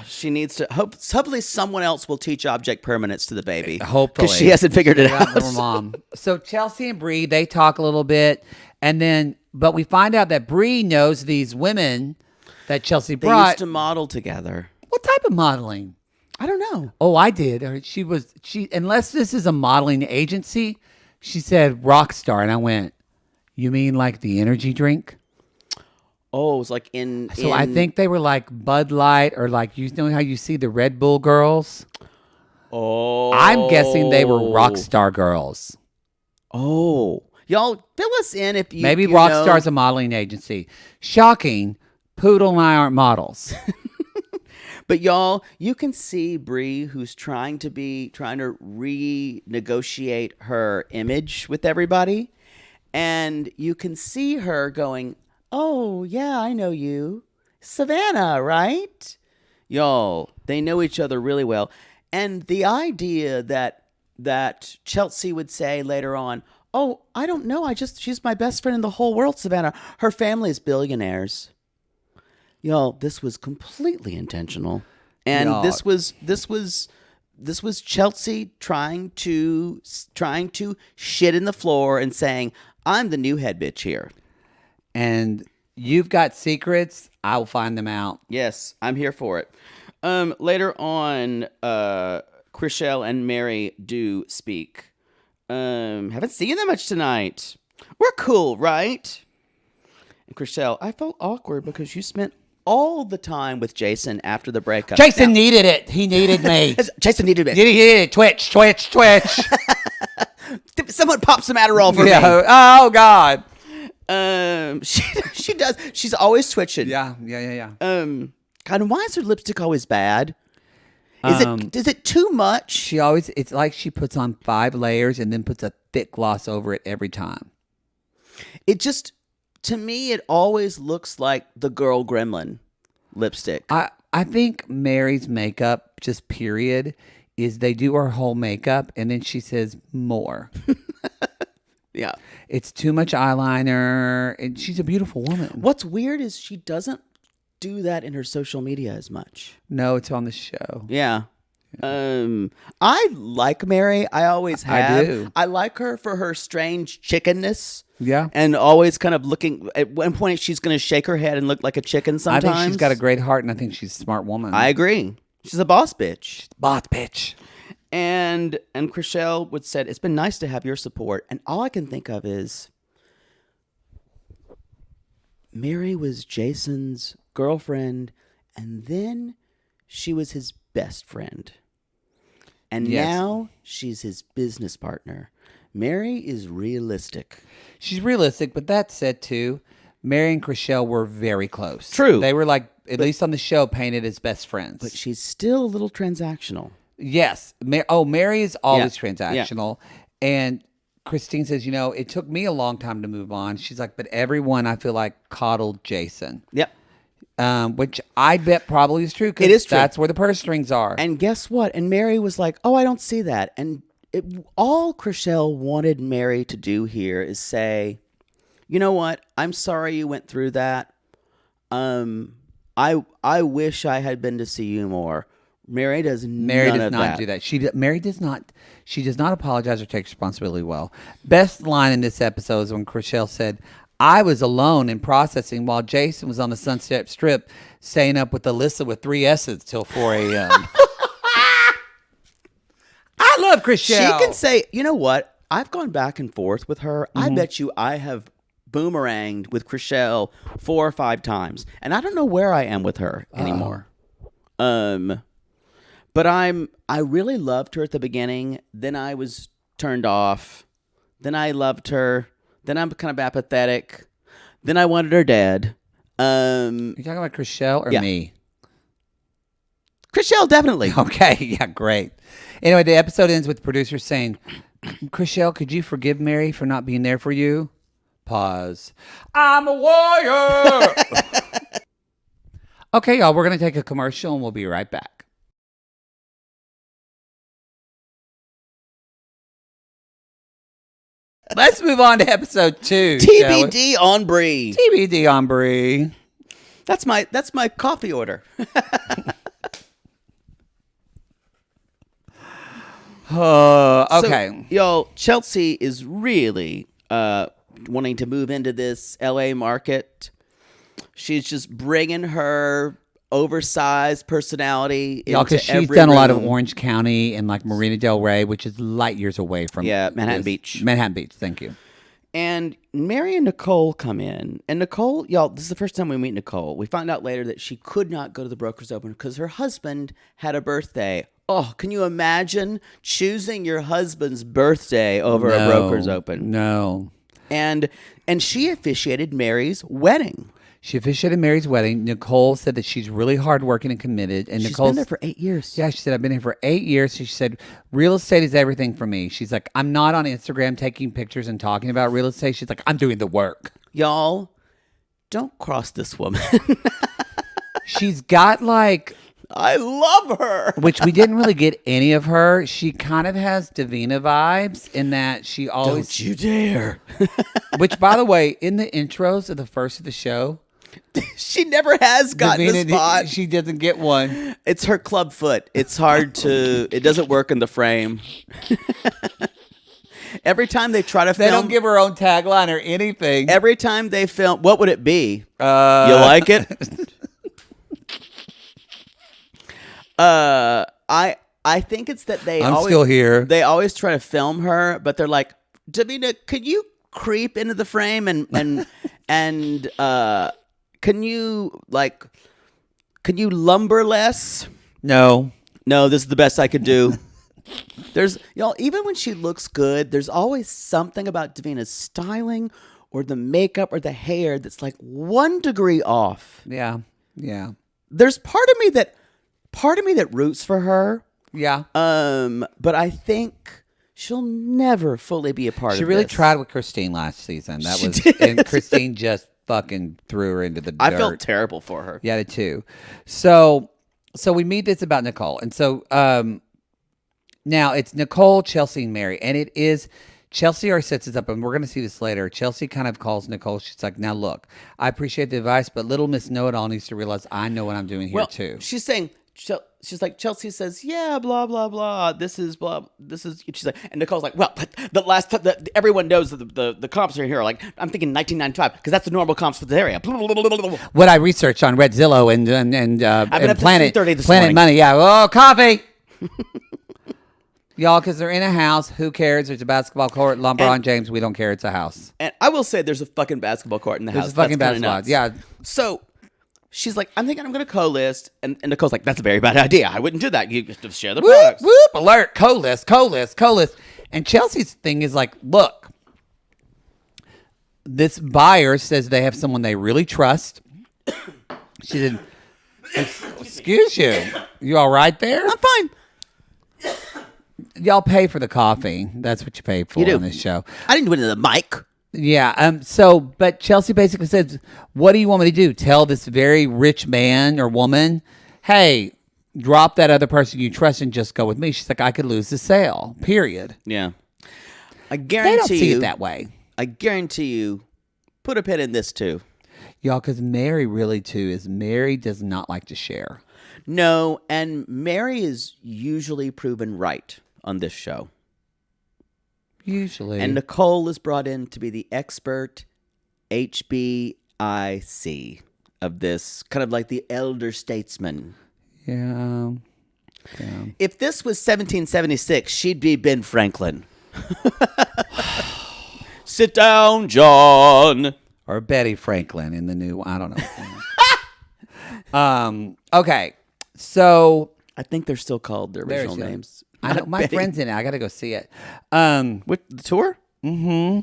S2: She needs to. Hopefully, someone else will teach object permanence to the baby.
S1: Hopefully.
S2: Because she hasn't figured it out.
S1: Her mom. So Chelsea and Bree, they talk a little bit. And then, but we find out that Bree knows these women that Chelsea
S2: They
S1: brought.
S2: used to model together.
S1: What type of modeling?
S2: I don't know.
S1: Oh, I did. Unless this is a modeling agency, she said rock star. And I went, you mean like the energy drink?
S2: Oh, it was like in.
S1: So I think they were like Bud Light or like, you know how you see the Red Bull girls?
S2: Oh.
S1: I'm guessing they were rock star girls.
S2: Oh. Y'all, fill us in if you
S1: Maybe
S2: you
S1: rock
S2: know.
S1: star's a modeling agency. Shocking. Poodle and I aren't models.
S2: But y'all, you can see Bree, who's trying to renegotiate her image with everybody. And you can see her going, oh, yeah, I know you. Savannah, right? Y'all, they know each other really well. And the idea that Chelsea would say later on, oh, I don't know. She's my best friend in the whole world, Savannah. Her family is billionaires. Y'all, this was completely intentional. And
S1: Y'all.
S2: this was Chelsea trying to shit in the floor and saying, I'm the new head bitch here.
S1: And you've got secrets. I'll find them out.
S2: Yes, I'm here for it. Later on, Chrishell and Mary do speak. Haven't seen them much tonight. We're cool, right? And Chrishell, I felt awkward because you spent all the time with Jason after the breakup.
S1: Jason needed it. He needed me.
S2: Jason needed me.
S1: He needed it. Twitch.
S2: Someone pop some Adderall for me.
S1: Oh, God.
S2: She does. She's always twitching.
S1: Yeah.
S2: God, and why is her lipstick always bad? Is it too much?
S1: It's like she puts on 5 layers and then puts a thick gloss over it every time.
S2: It just, to me, it always looks like the girl gremlin lipstick.
S1: I think Mary's makeup, just period, is they do her whole makeup and then she says more.
S2: Yeah.
S1: It's too much eyeliner and she's a beautiful woman.
S2: What's weird is she doesn't do that in her social media as much.
S1: No, it's on the show.
S2: Yeah. I like Mary. I always have.
S1: I do.
S2: I like her for her strange chickenness.
S1: Yeah.
S2: And always kind of looking, at one point she's going to shake her head and look like a chicken sometimes.
S1: I think she's got a great heart and I think she's a smart woman.
S2: I agree. She's a boss bitch.
S1: Boss bitch.
S2: And Chrishell would said, it's been nice to have your support. And all I can think of is Mary was Jason's girlfriend, and then she was his best friend. And now she's his business partner. Mary is realistic.
S1: She's realistic, but that said too, Mary and Chrishell were very close.
S2: True.
S1: They were like, at least on the show, painted as best friends.
S2: But she's still a little transactional.
S1: Yes. Mary is always transactional. Yeah. And Christine says, it took me a long time to move on. She's like, but everyone, I feel like, coddled Jason.
S2: Yep.
S1: Which I bet probably is true.
S2: It is true.
S1: That's where the purse strings are.
S2: And guess what? And Mary was like, oh, I don't see that. And all Chrishell wanted Mary to do here is say, you know what? I'm sorry you went through that. I wish I had been to see you more. Mary does not
S1: do that. Mary does not. She does not apologize or take responsibility well. Best line in this episode is when Chrishell said, "I was alone and processing while Jason was on the Sunset Strip, staying up with Alyssa with 3 S's till 4 a.m." I love Chrishell.
S2: She can say, you know what? I've gone back and forth with her. Mm-hmm. I bet you I have boomeranged with Chrishell 4 or 5 times, and I don't know where I am with her anymore. But I really loved her at the beginning. Then I was turned off. Then I loved her. Then I'm kind of apathetic. Then I wanted her dead.
S1: You talking about Chrishell or me?
S2: Chrishell, definitely.
S1: Okay, yeah, great. Anyway, the episode ends with the producer saying, "Chrishell, could you forgive Mary for not being there for you?" Pause. I'm a warrior. Okay, y'all, we're going to take a commercial and we'll be right back. Let's move on to episode 2. shall we?
S2: TBD on Brie.
S1: TBD on Brie.
S2: That's my coffee order.
S1: Okay.
S2: So, y'all, Chelsea is really wanting to move into this LA market. She's just bringing her oversized personality
S1: Y'all,
S2: into
S1: because she's
S2: every
S1: done a lot of
S2: room.
S1: Orange County and like Marina Del Rey, which is light years away from
S2: Manhattan Beach.
S1: Manhattan Beach, thank you.
S2: And Mary and Nicole come in. And Nicole, y'all, this is the first time we meet Nicole. We find out later that she could not go to the Brokers Open because her husband had a birthday. Oh, can you imagine choosing your husband's birthday over a Brokers Open?
S1: No.
S2: And she officiated Mary's wedding.
S1: She officiated Mary's wedding. Nicole said that she's really hardworking and committed. And
S2: She's
S1: Nicole's
S2: been there for 8 years.
S1: Yeah, she said, I've been here for 8 years. She said, real estate is everything for me. She's like, I'm not on Instagram taking pictures and talking about real estate. She's like, I'm doing the work.
S2: Y'all, don't cross this woman.
S1: She's got like,
S2: I love her.
S1: which we didn't really get any of her. She kind of has Davina vibes in that she always,
S2: Don't you dare.
S1: which by the way, in the intros of the first of the show,
S2: She never has gotten a spot.
S1: she doesn't get one.
S2: It's her club foot. It's hard to. It doesn't work in the frame. Every time they try to film,
S1: They don't give her own tagline or anything.
S2: every time they film, what would it be? You like it? I think it's that they.
S1: I'm
S2: always,
S1: still here.
S2: They always try to film her, but they're like, Davina, could you creep into the frame and can you lumber less?
S1: No.
S2: No, this is the best I could do. There's y'all, even when she looks good, there's always something about Davina's styling or the makeup or the hair that's like 1 degree off.
S1: Yeah. Yeah.
S2: There's part of me that roots for her.
S1: Yeah.
S2: But I think she'll never fully be a part of
S1: She really
S2: this.
S1: tried with Christine last season. That
S2: She
S1: was
S2: did.
S1: and Christine just fucking threw her into the dirt.
S2: I felt terrible for her.
S1: Yeah, I did too. So we meet this about Nicole. And so now it's Nicole, Chelsea, and Mary. And it is Chelsea already sets this up, and we're going to see this later. Chelsea kind of calls Nicole. She's like, now look, I appreciate the advice, but little Miss Know-It-All needs to realize I know what I'm doing here too.
S2: She's saying, she's like, Chelsea says, yeah, blah, blah, blah. This is, she's like, and Nicole's like, well, but the last time, everyone knows that the comps are here. Like, I'm thinking 1995, because that's the normal comps for the area.
S1: What I researched on Red Zillow and
S2: up to
S1: Planet
S2: 3:30 this
S1: Planet
S2: morning.
S1: Money. Yeah. Oh, coffee. Y'all, because they're in a house. Who cares? There's a basketball court. Lumber on James. We don't care. It's a house.
S2: And I will say there's a fucking basketball court in the house.
S1: There's a fucking
S2: That's kinda
S1: basketball.
S2: nuts.
S1: Yeah.
S2: So she's like, I'm thinking I'm going to co-list. And Nicole's like, that's a very bad idea. I wouldn't do that. You have to share the
S1: Whoop,
S2: products.
S1: whoop, alert. Co-list. And Chelsea's thing is like, look, this buyer says they have someone they really trust. She said, excuse you. You all right there?
S2: I'm fine.
S1: Y'all pay for the coffee. That's what you pay for
S2: You do.
S1: on this show.
S2: I didn't do it in the mic.
S1: Yeah. But Chelsea basically says, what do you want me to do? Tell this very rich man or woman, hey, drop that other person you trust and just go with me. She's like, I could lose the sale, period.
S2: Yeah. I
S1: They
S2: guarantee
S1: don't see
S2: you
S1: it that way.
S2: I guarantee you, put a pin in this too.
S1: Y'all, because Mary really, too, is Mary does not like to share.
S2: No, and Mary is usually proven right on this show.
S1: Usually.
S2: And Nicole is brought in to be the expert HBIC of this, kind of like the elder statesman.
S1: Yeah.
S2: If this was 1776, she'd be Ben Franklin. Sit down, John.
S1: Or Betty Franklin in the new, I don't know. Okay. So.
S2: I think they're still called their original
S1: There's-
S2: names.
S1: I know,
S2: Not
S1: my
S2: Betty.
S1: friend's in it. I got to go see it.
S2: With the tour?
S1: Mm-hmm.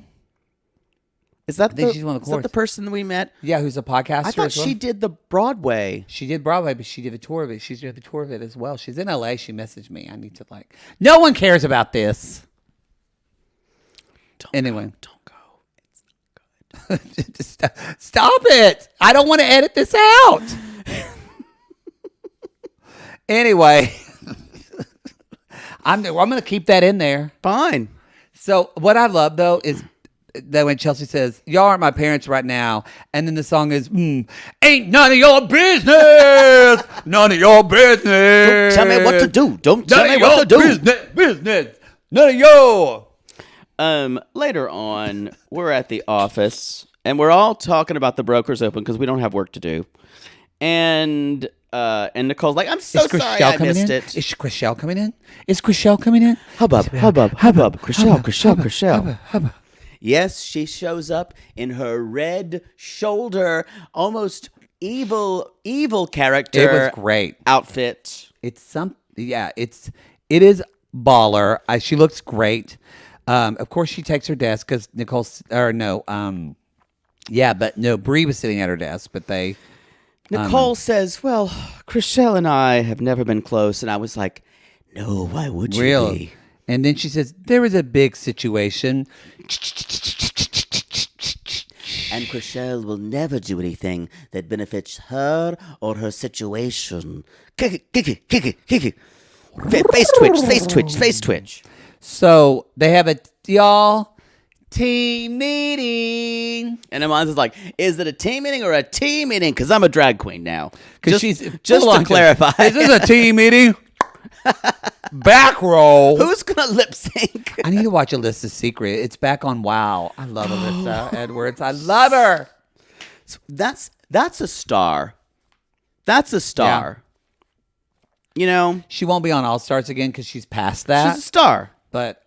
S2: Is that
S1: think she's one of the
S2: is that the
S1: course.
S2: person that we met?
S1: Yeah, who's a podcaster
S2: I thought
S1: as well.
S2: she did the Broadway.
S1: She did Broadway, but she did a tour of it. She's doing the tour of it as well. She's in LA. She messaged me. I need to no one cares about this. Anyway.
S2: Don't go.
S1: Just stop it. I don't want to edit this out. Anyway. I'm going to keep that in there.
S2: Fine.
S1: So what I love though is that when Chelsea says, "Y'all aren't my parents right now," and then the song is, "Ain't none of your business, none of your business.
S2: Don't tell me what to do. Don't tell
S1: None
S2: me
S1: of
S2: what
S1: your
S2: to do.
S1: business, none of your."
S2: Later on, we're at the office, and we're all talking about the Brokers Open because we don't have work to do. And Nicole's like, I'm so
S1: Is
S2: sorry
S1: Chrishell
S2: I
S1: coming
S2: missed
S1: in?
S2: it.
S1: Is Chrishell coming in? Is Chrishell coming in?
S2: Hubbub. Chrishell. Yes, she shows up in her red shoulder, almost evil character.
S1: It was great.
S2: Outfit.
S1: It is baller. She looks great. Of course, she takes her desk because Bree was sitting at her desk, but they.
S2: Nicole says, well, Chrishell and I have never been close. And I was like, no, why would you be?
S1: And then she says, there was a big situation.
S2: And Chrishell will never do anything that benefits her or her situation. Kick it. Face twitch.
S1: So they have a team meeting.
S2: And Amanda's like, is it a team meeting or a team meeting? Because I'm a drag queen now. Just to clarify.
S1: Is this a team meeting? Back row.
S2: Who's going to lip sync?
S1: I need to watch Alyssa's Secret. It's back on WoW. I love Alyssa Edwards. I love her.
S2: That's a star. That's a star. Yeah. You know?
S1: She won't be on All Stars again because she's past that.
S2: She's a star.
S1: But,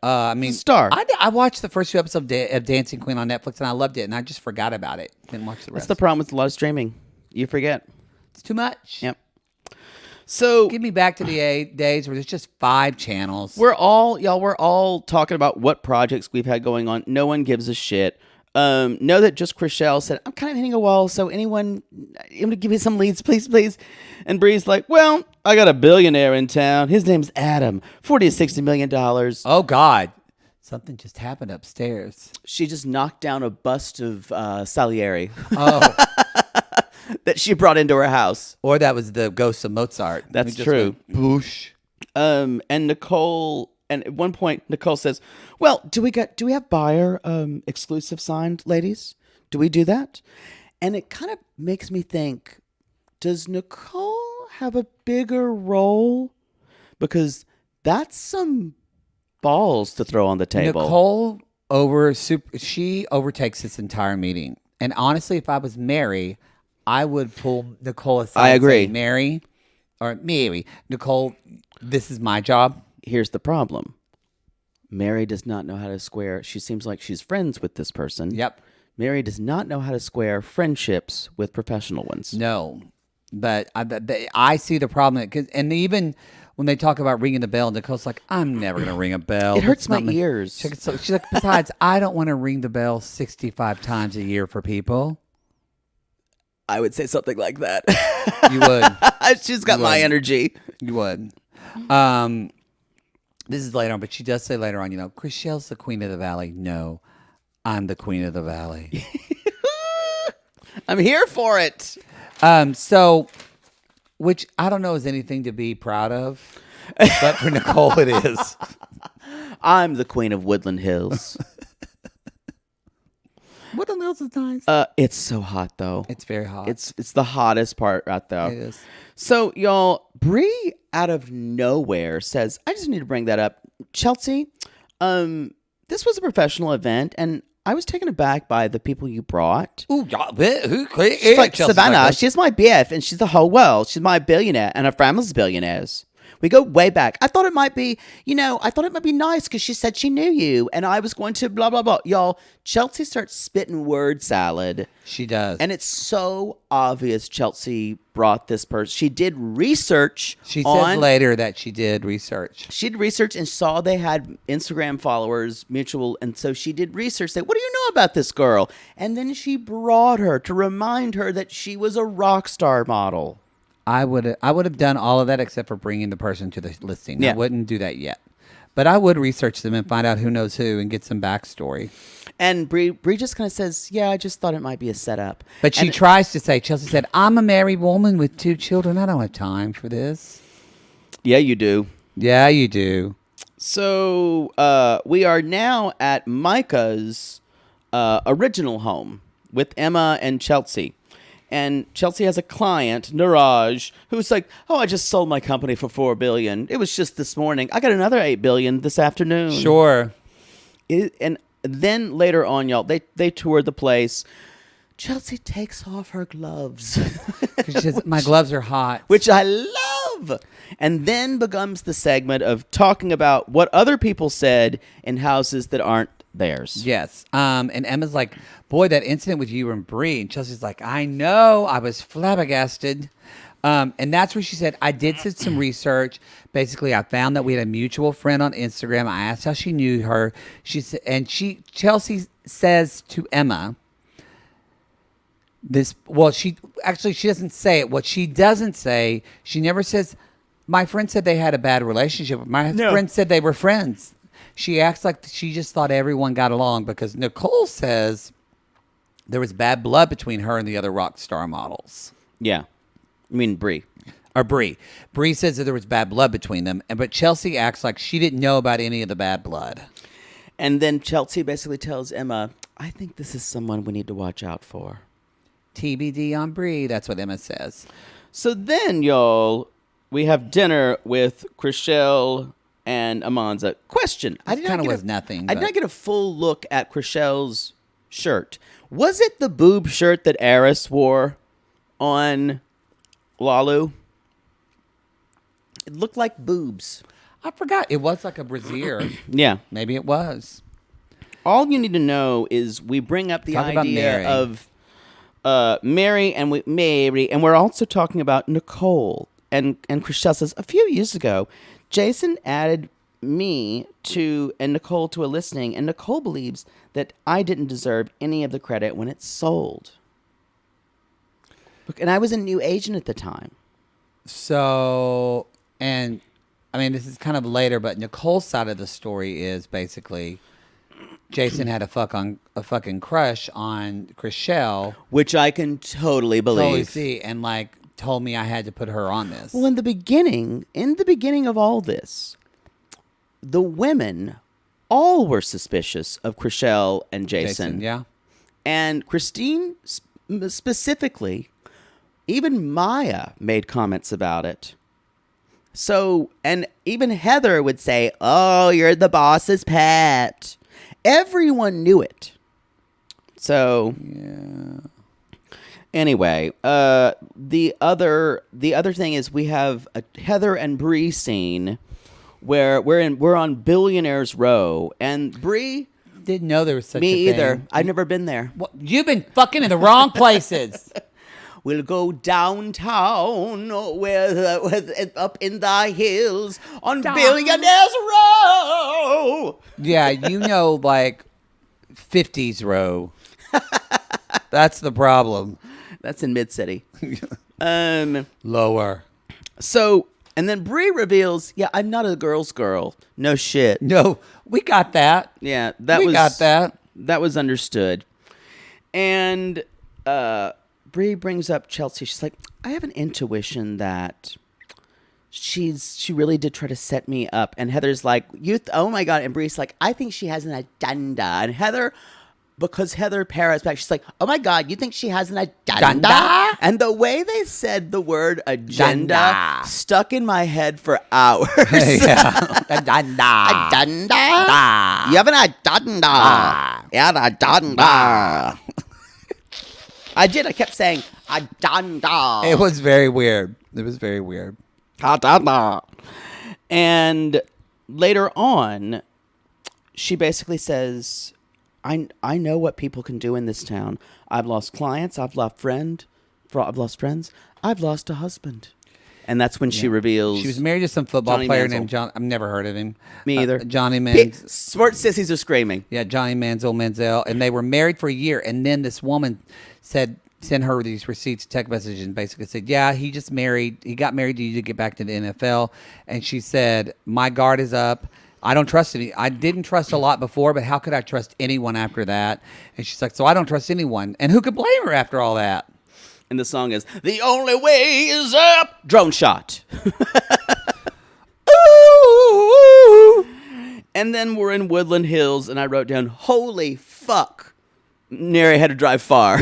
S2: star.
S1: I watched the first 2 episodes of Dancing Queen on Netflix, and I loved it, and I just forgot about it. Didn't watch the rest.
S2: That's the problem with a lot of streaming. You forget.
S1: It's too much.
S2: Yep. So
S1: give me back to the days where there's just 5 channels.
S2: We're all talking about what projects we've had going on. No one gives a shit. Know that just Chrishell said, I'm kind of hitting a wall, so anyone, you want to give me some leads, please? And Bree's like, well, I got a billionaire in town. His name's Adam. $40 to $60 million.
S1: Oh, God. Something just happened upstairs.
S2: She just knocked down a bust of Salieri.
S1: Oh.
S2: That she brought into her house.
S1: Or that was the ghost of Mozart.
S2: That's true.
S1: Boosh.
S2: And Nicole... And at one point, Nicole says, well, do we have buyer exclusive signed, ladies? Do we do that? And it kind of makes me think, does Nicole have a bigger role? Because that's some balls to throw on the table.
S1: Nicole she overtakes this entire meeting. And honestly, if I was Mary, I would pull Nicole aside.
S2: I agree.
S1: And say, Mary, Nicole, this is my job.
S2: Here's the problem. Mary does not know how to square. She seems like she's friends with this person.
S1: Yep.
S2: Mary does not know how to square friendships with professional ones.
S1: No. But I see the problem. And even when they talk about ringing the bell, Nicole's like, I'm never going to ring a bell.
S2: It hurts my ears.
S1: She's like, besides, I don't want to ring the bell 65 times a year for people.
S2: I would say something like that.
S1: You would.
S2: She's got my energy.
S1: You would. This is later on, but she does say later on, Chrishell's the queen of the valley. No, I'm the queen of the valley.
S2: I'm here for it.
S1: So, which I don't know is anything to be proud of, but for Nicole it is.
S2: I'm the queen of Woodland Hills.
S1: Woodland Hills is nice.
S2: It's so hot though.
S1: It's very hot.
S2: It's the hottest part right there.
S1: It is.
S2: So y'all, Bree out of nowhere says, I just need to bring that up. Chelsea, this was a professional event and I was taken aback by the people you brought.
S1: Ooh,
S2: She's like, Savannah, she's my BF and she's the whole world. She's my billionaire and her family's billionaires. We go way back. I thought it might be, nice because she said she knew you and I was going to blah, blah, blah. Y'all, Chelsea starts spitting word salad.
S1: She does.
S2: And it's so obvious Chelsea brought this person. She did research.
S1: She said later that she did research.
S2: She did research and saw they had Instagram followers, mutual. And so she did research. Say, what do you know about this girl? And then she brought her to remind her that she was a rock star model.
S1: I would have done all of that except for bringing the person to the listing.
S2: Yeah.
S1: I wouldn't do that yet. But I would research them and find out who knows who and get some backstory.
S2: And Bree just kind of says, yeah, I just thought it might be a setup.
S1: But she tries to say, Chelsea said, I'm a married woman with 2 children. I don't have time for this.
S2: Yeah, you do.
S1: Yeah, you do.
S2: So we are now at Micah's original home with Emma and Chelsea. And Chelsea has a client, Niraj, who's like, "Oh, I just sold my company for $4 billion. It was just this morning. I got another $8 billion this afternoon."
S1: Sure.
S2: And then later on, y'all, they toured the place. Chelsea takes off her gloves.
S1: She says, my gloves are hot.
S2: Which I love. And then becomes the segment of talking about what other people said in houses that aren't theirs.
S1: Yes. And Emma's like, boy, that incident with you and Bree. And Chelsea's like, I know. I was flabbergasted. And that's where she said, I did some research. Basically, I found that we had a mutual friend on Instagram. I asked how she knew her. Chelsea says to Emma, she doesn't say it. What she doesn't say, she never says, my friend said they had a bad relationship. My friend said they were friends. She acts like she just thought everyone got along because Nicole says there was bad blood between her and the other rock star models.
S2: Yeah. I mean, Bree.
S1: Or Bree. Bree says that there was bad blood between them, but Chelsea acts like she didn't know about any of the bad blood.
S2: And then Chelsea basically tells Emma, I think this is someone we need to watch out for.
S1: TBD on Bree. That's what Emma says.
S2: So then, y'all, we have dinner with Chrishell and Amanza. Question.
S1: It kind of was nothing.
S2: I did not get a full look at Chrishell's shirt. Was it the boob shirt that Eris wore on Lalu? It looked like boobs.
S1: I forgot. It was like a brassiere.
S2: Yeah.
S1: Maybe it was.
S2: All you need to know is we bring up the idea of Mary, and we're also talking about Nicole. And Chrishell says, a few years ago, Jason added me and Nicole to a listing, and Nicole believes that I didn't deserve any of the credit when it sold. Look, and I was a new agent at the time.
S1: So, and I mean, this is kind of later, but Nicole's side of the story is basically Jason had a fucking crush on Chrishell,
S2: which I can totally believe.
S1: Totally see, and like told me I had to put her on this.
S2: Well, in the beginning of all this, the women all were suspicious of Chrishell and Jason.
S1: Yeah.
S2: And Christine specifically, even Maya made comments about it. So, and even Heather would say, oh, you're the boss's pet. Everyone knew it. So,
S1: yeah.
S2: Anyway, the other thing is we have a Heather and Bree scene where we're on Billionaires Row, and Bree
S1: didn't know there was such a thing.
S2: Me either. I've never been there.
S1: What? You've been fucking in the wrong places.
S2: We'll go downtown up in the hills on Billionaires Row.
S1: Yeah, you know, like 50s Row. That's the problem.
S2: That's in Mid-City.
S1: Lower.
S2: So, and then Bree reveals, yeah, I'm not a girl's girl. No shit.
S1: No, we got that.
S2: Yeah,
S1: we got that.
S2: That was understood. And Bree brings up Chelsea. She's like, I have an intuition that she really did try to set me up. And Heather's like, oh my God. And Bree's like, I think she has an agenda. And Heather, because Heather parrots back, she's like, oh my God, you think she has an agenda? And the way they said the word agenda stuck in my head for hours.
S1: Yeah. Agenda.
S2: Agenda. You have an agenda. Yeah, an agenda. I did. I kept saying, agenda.
S1: It was very weird.
S2: Agenda. And later on, she basically says, I know what people can do in this town. I've lost clients. I've lost friends. I've lost a husband. And that's when she reveals
S1: she was married to some football
S2: Johnny
S1: player
S2: Manziel.
S1: named John. I've never heard of him.
S2: Me either.
S1: Johnny Manziel.
S2: Sports sissies are screaming.
S1: Yeah, Johnny Manziel. And they were married for a year. And then this woman sent her these receipts, text messages, and basically said, yeah, he got married to you to get back to the NFL. And she said, my guard is up. I don't trust any. I didn't trust a lot before, but how could I trust anyone after that? And she's like, so I don't trust anyone. And who could blame her after all that?
S2: And the song is, the only way is up. Drone shot. Ooh. And then we're in Woodland Hills, and I wrote down, holy fuck. Nary had to drive far.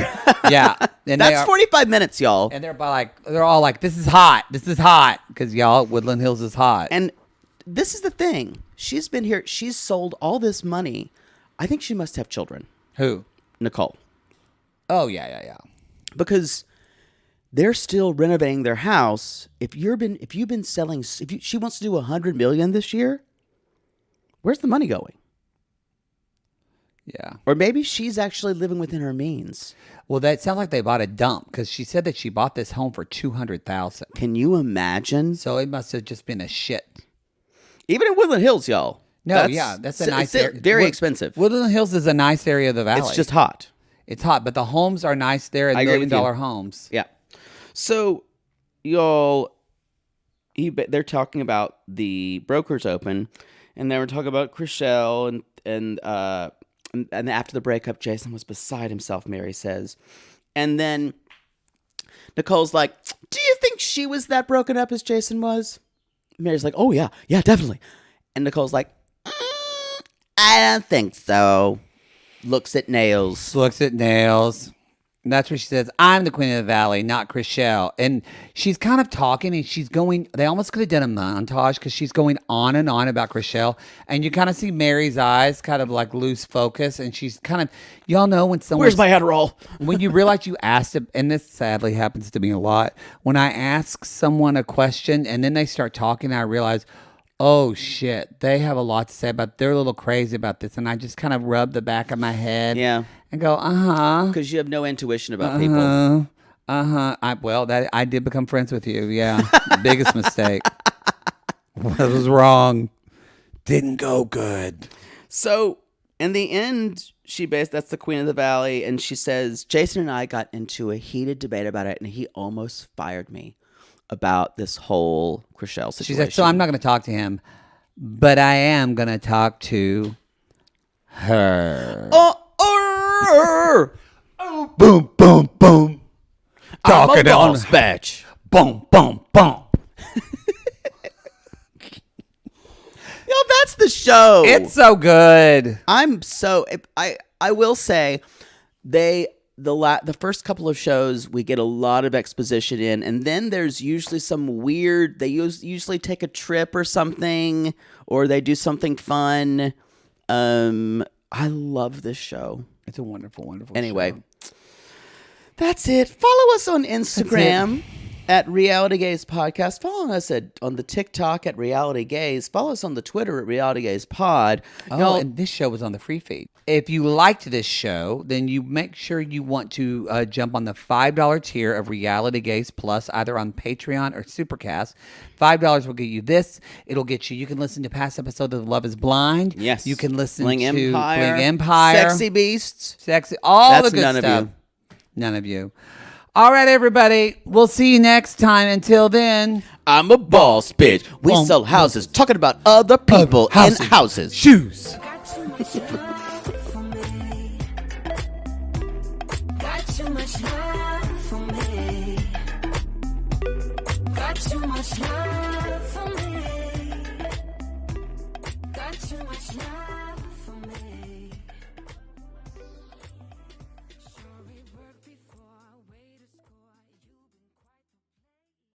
S1: Yeah. And
S2: That's 45 minutes, y'all.
S1: And they're all like, this is hot. This is hot. Because y'all, Woodland Hills is hot.
S2: And this is the thing. She's been here. She's sold all this money. I think she must have children.
S1: Who?
S2: Nicole.
S1: Oh, yeah.
S2: Because they're still renovating their house. If you've been selling, she wants to do $100 million this year, where's the money going?
S1: Yeah.
S2: Or maybe she's actually living within her means.
S1: Well, that sounds like they bought a dump because she said that she bought this home for $200,000.
S2: Can you imagine?
S1: So it must have just been a shit.
S2: Even in Woodland Hills, y'all.
S1: No, that's a nice area.
S2: Very expensive.
S1: Woodland Hills is a nice area of the valley.
S2: It's just hot.
S1: It's hot, but the homes are nice there, and $1 million homes.
S2: Yeah. So, y'all, they're talking about the Brokers Open, and they were talking about Chrishell, and after the breakup, Jason was beside himself, Mary says. And then Nicole's like, do you think she was that broken up as Jason was? Mary's like, oh, yeah, definitely. And Nicole's like, I don't think so. Looks at nails.
S1: And that's where she says, I'm the queen of the valley, not Chrishell. And she's kind of talking and she's going, they almost could have done a montage because she's going on and on about Chrishell. And you kind of see Mary's eyes kind of like lose focus. And she's kind of, y'all know when someone.
S2: Where's my Adderall?
S1: When you realize you asked it, and this sadly happens to me a lot, when I ask someone a question and then they start talking, I realize, oh shit, they have a lot to say about, they're a little crazy about this. And I just kind of rub the back of my head.
S2: Yeah.
S1: And go, uh-huh.
S2: Because you have no intuition about people.
S1: I did become friends with you. Yeah. Biggest mistake. That was wrong. Didn't go good.
S2: So in the end, that's the queen of the valley. And she says, Jason and I got into a heated debate about it. And he almost fired me about this whole Chrishell situation.
S1: She said, so I'm not going to talk to him, but I am going to talk to her. Boom, boom, boom.
S2: Talking on dispatch.
S1: Boom, boom, boom.
S2: Yo, that's the show.
S1: It's so good.
S2: I will say, the first couple of shows we get a lot of exposition in, and then there's usually some weird. They usually take a trip or something, or they do something fun. I love this show.
S1: It's a wonderful, wonderful
S2: Anyway,
S1: show.
S2: That's it. Follow us on Instagram at Reality Gaze Podcast. Follow us on the TikTok at Reality Gaze. Follow us on the Twitter at Reality Gaze Pod.
S1: And this show was on the free feed. If you liked this show, then you make sure you want to jump on the $5 tier of Reality Gaze Plus, either on Patreon or Supercast. $5 will get you this. It'll get you. You can listen to past episodes of Love Is Blind.
S2: Yes.
S1: You can listen
S2: Bling
S1: to
S2: Empire.
S1: Bling Empire,
S2: Sexy Beasts,
S1: all
S2: That's
S1: the good
S2: none
S1: stuff.
S2: of you.
S1: None of you. All right, everybody. We'll see you next time. Until then,
S2: I'm a boss bitch. We sell houses, talking about other people in houses.
S1: Shoes.
S3: Got too much love for me. Got too much love for me. Got too much love for me. Got too much love.